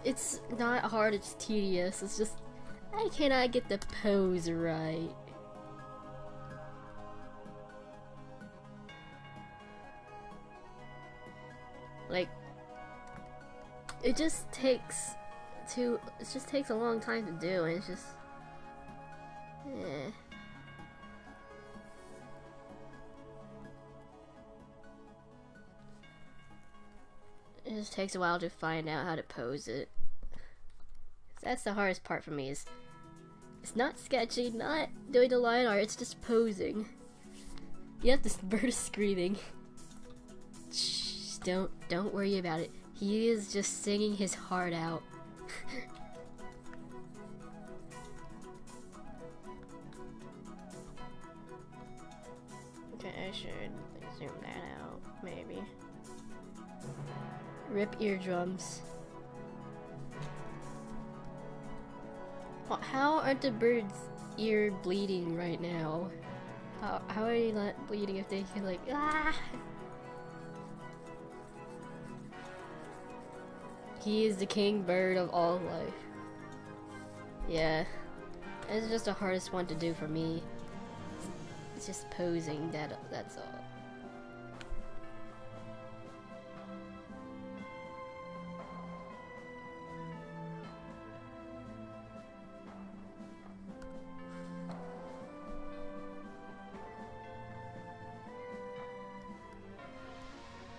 It's not hard, it's tedious. It's just I cannot get the pose right. Like it just takes a long time to do, and it's just It just takes a while to find out how to pose it. That's the hardest part for me, is it's not sketching, not doing the line art, it's just posing. Yep, this bird is screaming. Shh, Don't worry about it. He is just singing his heart out. Okay, I should zoom that out, maybe. Rip eardrums. How aren't the birds' ear bleeding right now? How are they not bleeding if they can like ah? He is the king bird of all life. Yeah, it's just the hardest one to do for me. It's just posing, that's all.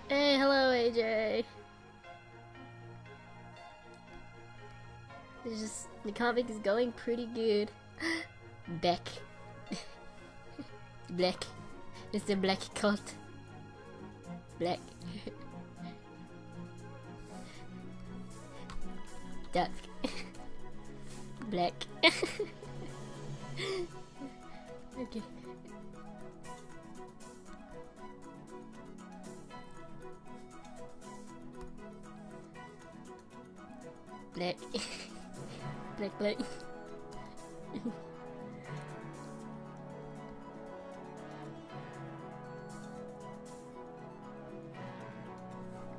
Hey, hello AJ. It's just the comic is going pretty good. Beck. Black. It's the black cult. Black. Duck. Black. Okay. Black. Black.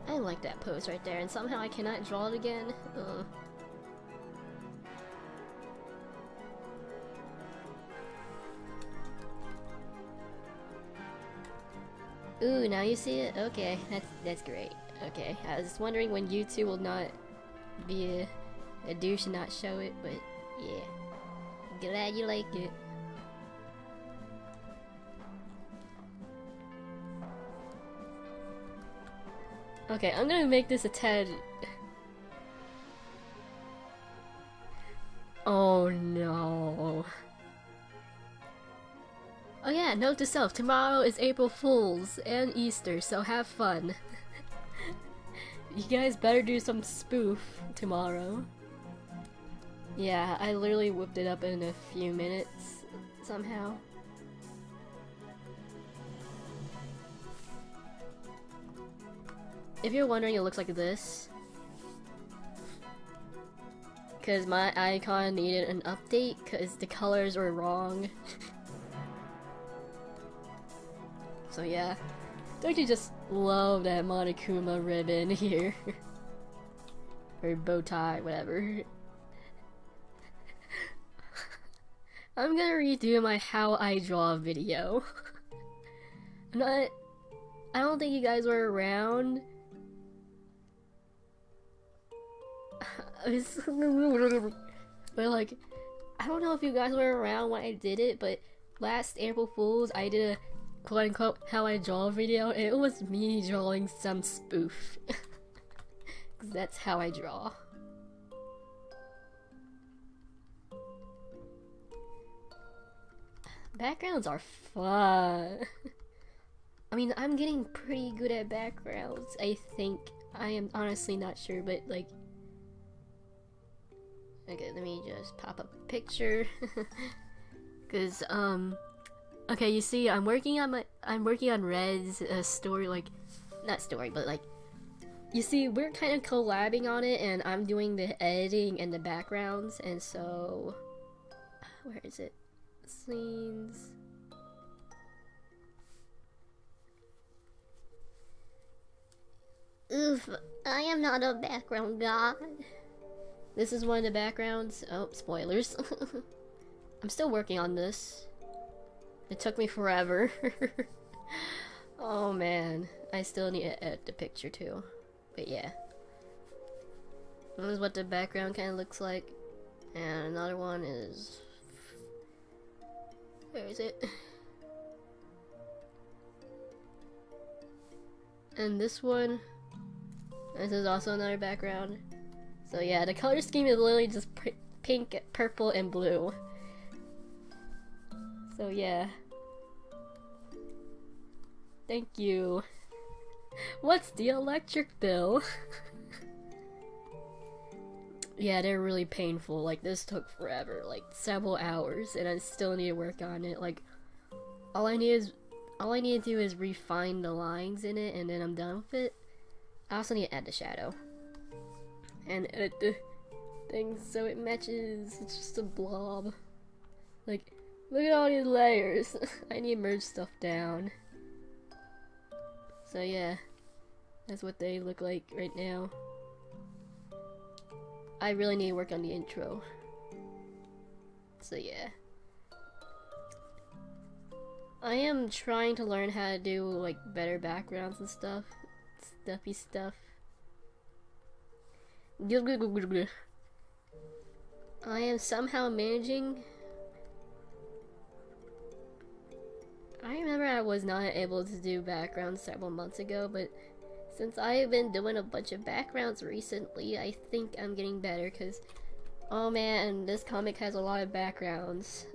I like that pose right there, and somehow I cannot draw it again. Ooh, now you see it? Okay, that's great. Okay, I was wondering when you two will not be a douche and not show it, but yeah. Glad you like it. Okay, I'm gonna make this a tad... Oh no. Oh yeah, note to self, tomorrow is April Fool's and Easter, so have fun. You guys better do some spoof tomorrow. Yeah, I literally whipped it up in a few minutes, somehow. If you're wondering, it looks like this. Because my icon needed an update, because the colors were wrong. So yeah. Don't you just love that Monokuma ribbon here? Or bow tie, whatever. I'm gonna redo my how I draw video. I don't think you guys were around. But like, I don't know if you guys were around when I did it, but last April Fool's I did a quote unquote how I draw video, and it was me drawing some spoof. Cause that's how I draw. Backgrounds are fun. I mean, I'm getting pretty good at backgrounds, I think. I am honestly not sure, but like... Okay, let me just pop up a picture. Cause, okay, you see, I'm working on Red's story, like... Not story, but like... You see, we're kind of collabing on it, and I'm doing the editing and the backgrounds, and so... Where is it? Scenes... Oof, I am not a background god. This is one of the backgrounds. Oh, spoilers. I'm still working on this. It took me forever. Oh man, I still need to edit the picture too. But yeah. This is what the background kind of looks like. And another one is... Where is it? And this one... This is also another background. So yeah, the color scheme is literally just pink, purple, and blue. So yeah. Thank you. What's the electric bill? Yeah, they're really painful. Like, this took forever, like several hours, and I still need to work on it. Like, all I need to do is refine the lines in it, and then I'm done with it. I also need to add the shadow and edit the things so it matches. It's just a blob. Like, look at all these layers. I need to merge stuff down. So yeah, that's what they look like right now. I really need to work on the intro. So yeah. I am trying to learn how to do like better backgrounds and stuff. Stuffy stuff. I am somehow managing. I remember I was not able to do backgrounds several months ago, but since I have been doing a bunch of backgrounds recently, I think I'm getting better, because, oh man, this comic has a lot of backgrounds.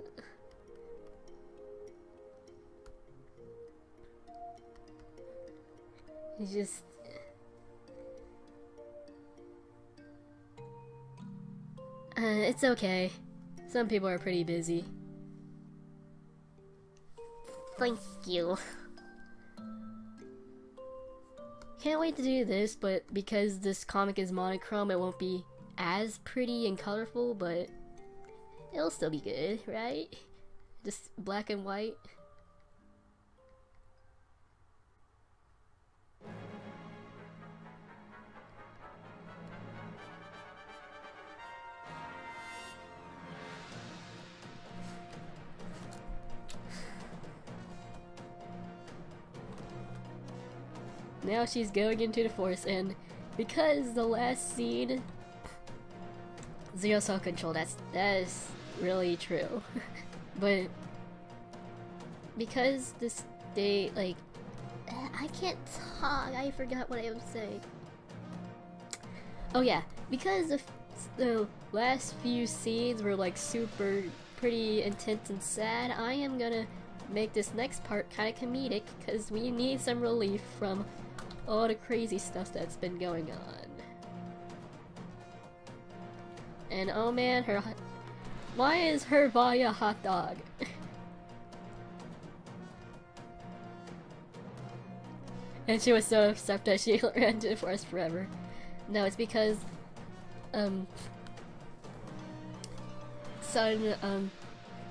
It's just... it's okay. Some people are pretty busy. Thank you. Can't wait to do this, but because this comic is monochrome, it won't be as pretty and colorful, but it'll still be good, right? Just black and white. Now she's going into the forest, and because the last scene, zero self-control, that is really true. But because this day, like, I can't talk, I forgot what I was saying. Oh yeah, because the last few scenes were like super pretty intense and sad, I am gonna make this next part kind of comedic, because we need some relief from all the crazy stuff that's been going on. And oh man, why is her body a hot dog? And she was so upset that she ran to the forest forever. No, it's because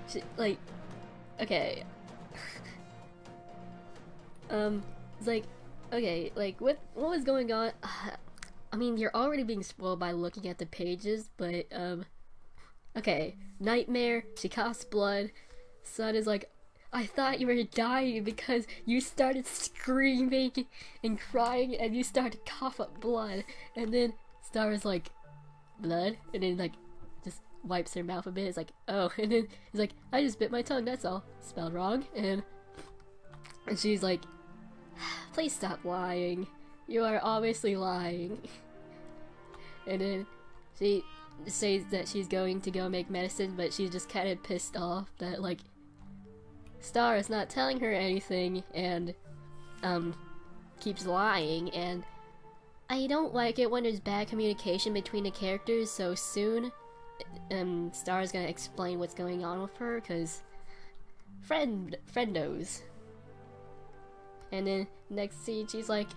she, like, okay. It's like, okay, like, what was going on? I mean, you're already being spoiled by looking at the pages, but, okay, Nightmare, she coughs blood, Sun is like, I thought you were dying because you started screaming and crying and you started to cough up blood, and then Star is like, blood? And then, like, just wipes her mouth a bit, it's like, oh, and then he's like, I just bit my tongue, that's all, spelled wrong, and she's like, please stop lying. You are obviously lying. And then she says that she's going to go make medicine, but she's just kind of pissed off that, like, Star is not telling her anything and keeps lying, and I don't like it when there's bad communication between the characters so soon. Star is gonna explain what's going on with her, cause friendos. And then next scene, she's like,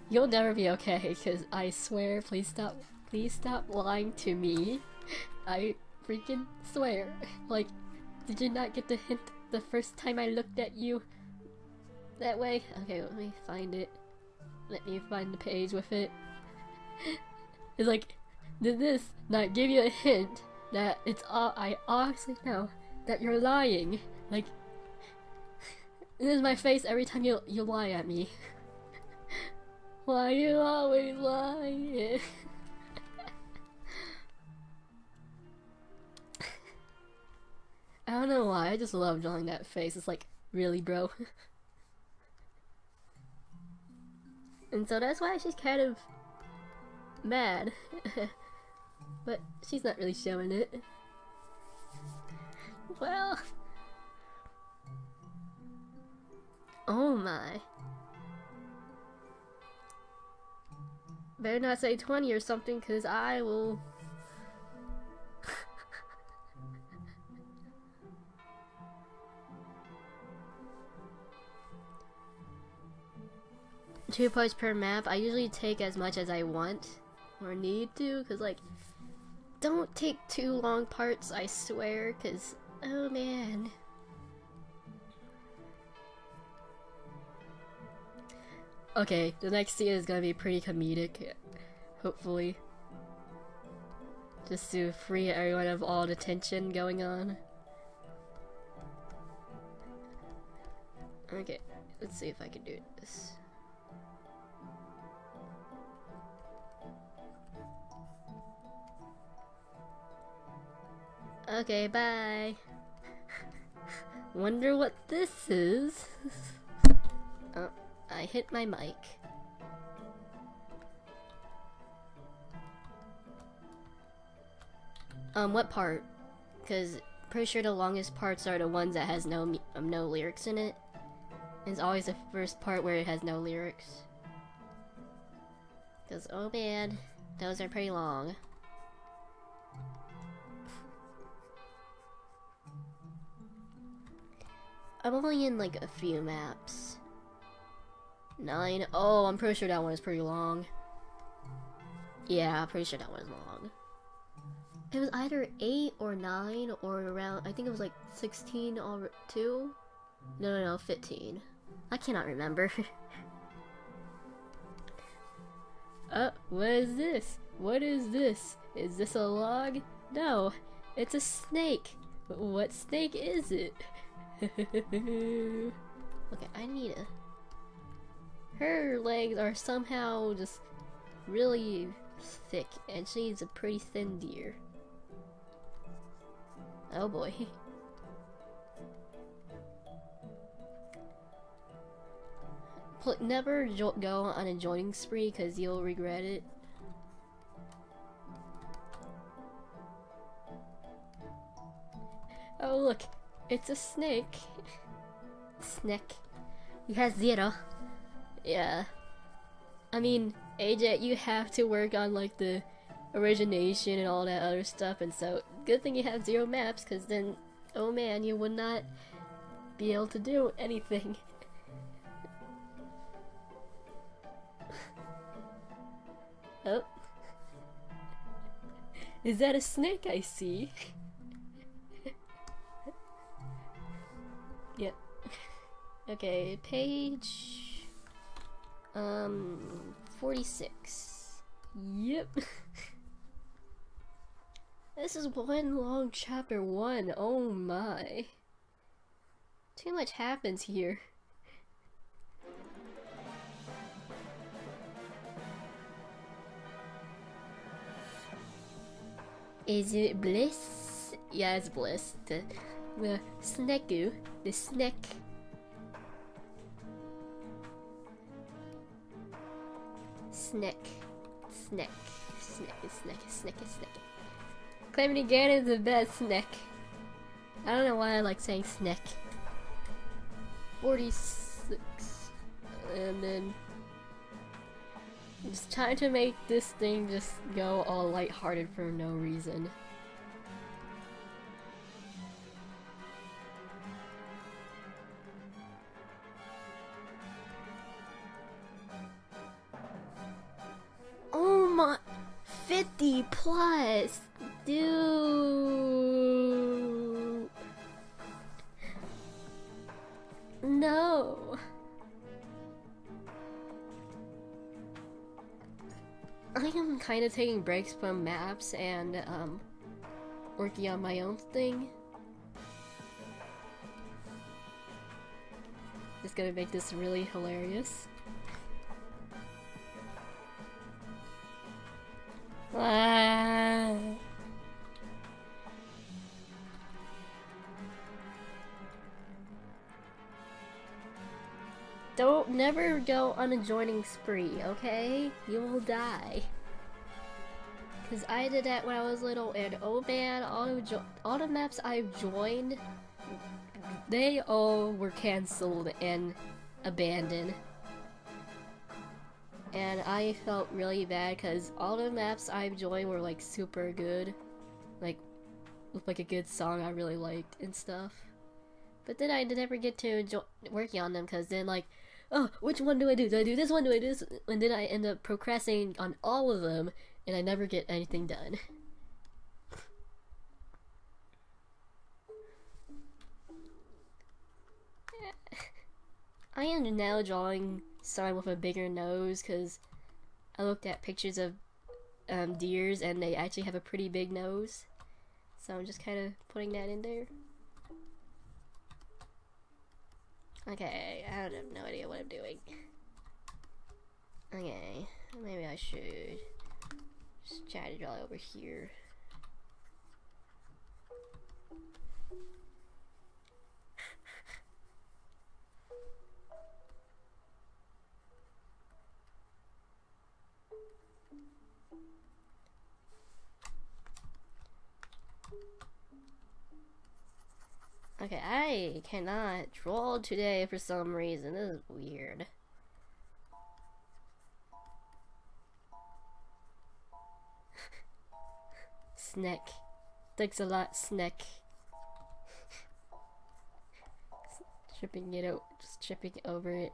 "You'll never be okay, cause I swear, please stop lying to me. I freaking swear. Like, did you not get the hint the first time I looked at you that way?" Okay, let me find it. Let me find the page with it. It's like, did this not give you a hint that it's all I obviously know that you're lying? Like, this is my face every time you lie at me. Why you always lying? I don't know why, I just love drawing that face. It's like, really, bro? And so that's why she's kind of mad. But she's not really showing it. Well... oh my. Better not say 20 or something, cause I will... Two parts per map. I usually take as much as I want or need to, cause like, don't take too long parts, I swear, cause oh man. Okay, the next scene is gonna be pretty comedic, hopefully. Just to free everyone of all the tension going on. Okay, let's see if I can do this. Okay, bye. Wonder what this is. Oh, I hit my mic. What part? Cause pretty sure the longest parts are the ones that has no lyrics in it. And it's always the first part where it has no lyrics. Cause oh man, those are pretty long. I'm only in like a few maps. 9. Oh, I'm pretty sure that one is pretty long. Yeah, I'm pretty sure that one is long. It was either 8 or 9 or around, I think it was like 16 or 2? No, 15. I cannot remember. What is this? What is this? Is this a log? No, it's a snake. What snake is it? Okay, I need a... Her legs are somehow just really thick, and she's a pretty thin deer. Oh boy. Never go on a joining spree, because you'll regret it. Oh look, it's a snake. Snake. You have 0. Yeah. I mean, AJ, you have to work on like the origination and all that other stuff, and so good thing you have 0 maps, because then, oh man, you would not be able to do anything. Oh. Is that a snake I see? Yep. Okay, page 46. Yep. This is one long chapter 1. Oh my. Too much happens here. Is it Bliss? Yeah, it's Bliss. The Snecku. The Sneck. Sneck. Sneck. Sneck. Calamity Ganon is the best Sneck. I don't know why I like saying Sneck. 46. And then... just trying to make this thing just go all lighthearted for no reason. Oh my... 50 plus! Dude! No! I am kind of taking breaks from maps and working on my own thing. Just gonna make this really hilarious. Ah. Don't never go on a joining spree, okay? You will die. Cause I did that when I was little, and oh man, all the maps I've joined, they all were cancelled and abandoned. and I felt really bad because all the maps I joined were like super good, like with like a good song I really liked and stuff. But then I never get to working on them because then like, oh, which one do I do? Do I do this one? Do I do this? And then I end up procrastinating on all of them, and I never get anything done. I am now drawing someone with a bigger nose because I looked at pictures of deers and they actually have a pretty big nose. So I'm just kind of putting that in there. Okay, I have no idea what I'm doing. Okay, maybe I should just try to draw over here. Okay, I cannot draw today for some reason. This is weird. Snack. Thanks a lot, snack. Tripping it out, just tripping over it.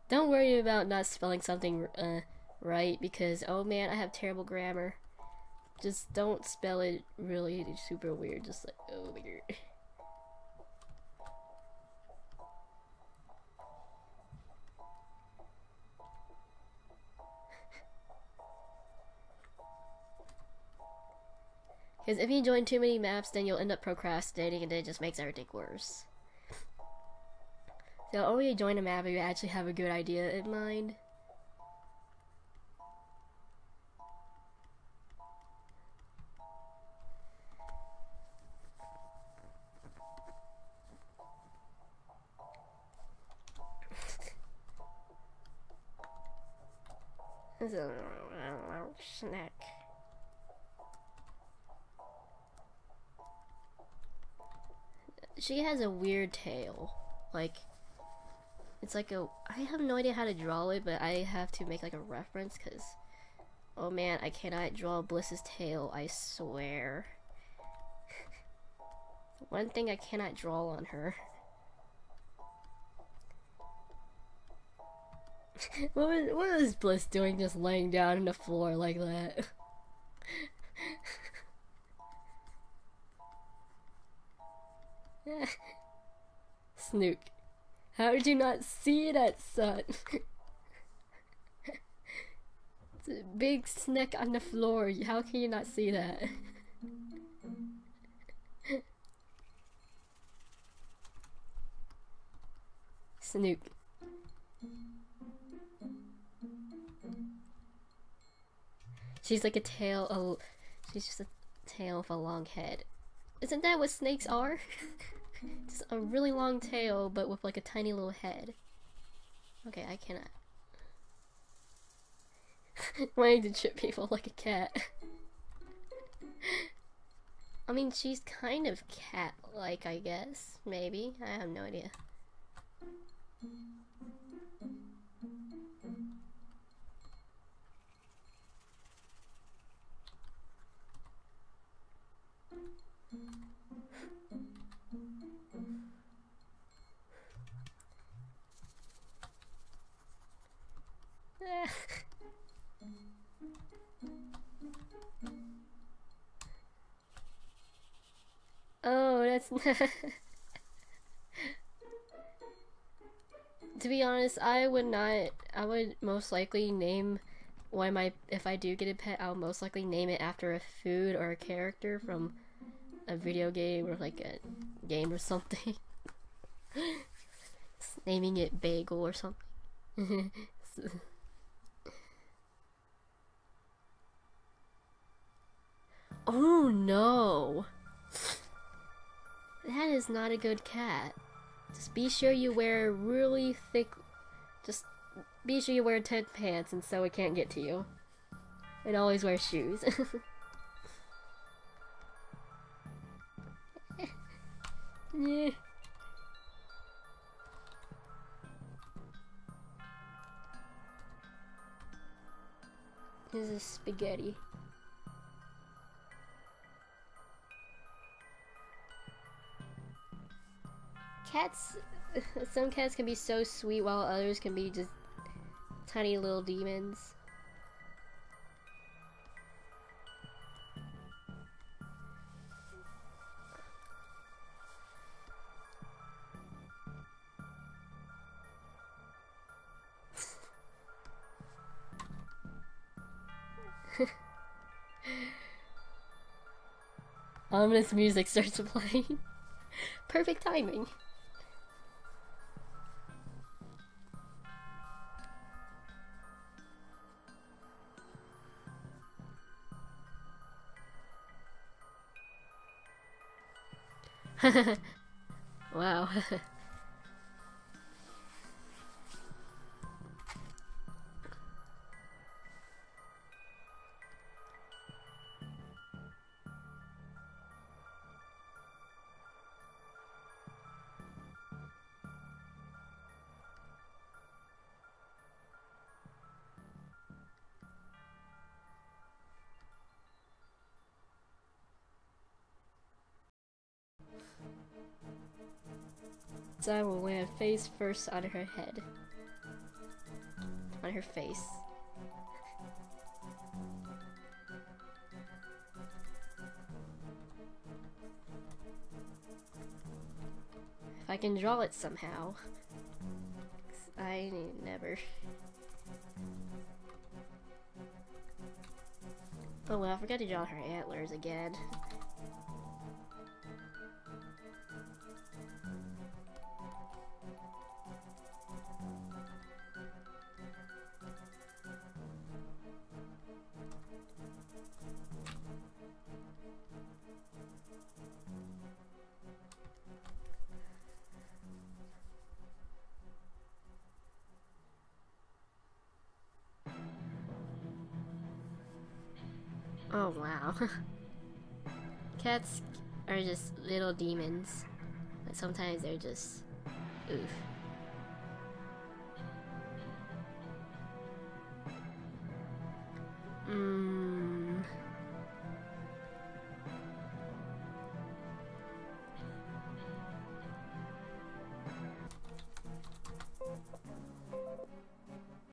Don't worry about not spelling something right because, oh man, I have terrible grammar. Just don't spell it really super weird, just like, oh, weird. Because if you join too many maps, then you'll end up procrastinating and it just makes everything worse. So only join a map if you actually have a good idea in mind. This is a snack. She has a weird tail. Like, it's like a... I have no idea how to draw it, but I have to make like a reference because... Oh man, I cannot draw Bliss's tail, I swear. One thing I cannot draw on her. What was Bliss doing just laying down on the floor like that? Snook. How did you not see that, son? It's a big snack on the floor. How can you not see that? Snook. She's like a tail, she's just a tail with a long head. Isn't that what snakes are? Just a really long tail, but with like a tiny little head. Okay, I cannot. Wanting to trip people like a cat. I mean, she's kind of cat-like, I guess. Maybe. I have no idea. Oh, that's not... To be honest, I would most likely name one of my... If I do get a pet, I'll most likely name it after a food or a character from a video game or like a game or something. Naming it Bagel or something. Oh no! That is not a good cat. Just be sure you wear really thick... Just be sure you wear tight pants and so it can't get to you. And always wear shoes. Yeah. This is spaghetti. Cats, some cats can be so sweet while others can be just tiny little demons. Ominous music starts playing. Perfect timing. Wow. I will land face first on her head. On her face. If I can draw it somehow. I never. Oh well, I forgot to draw her antlers again. Oh wow. Cats are just little demons, but sometimes they're just oof.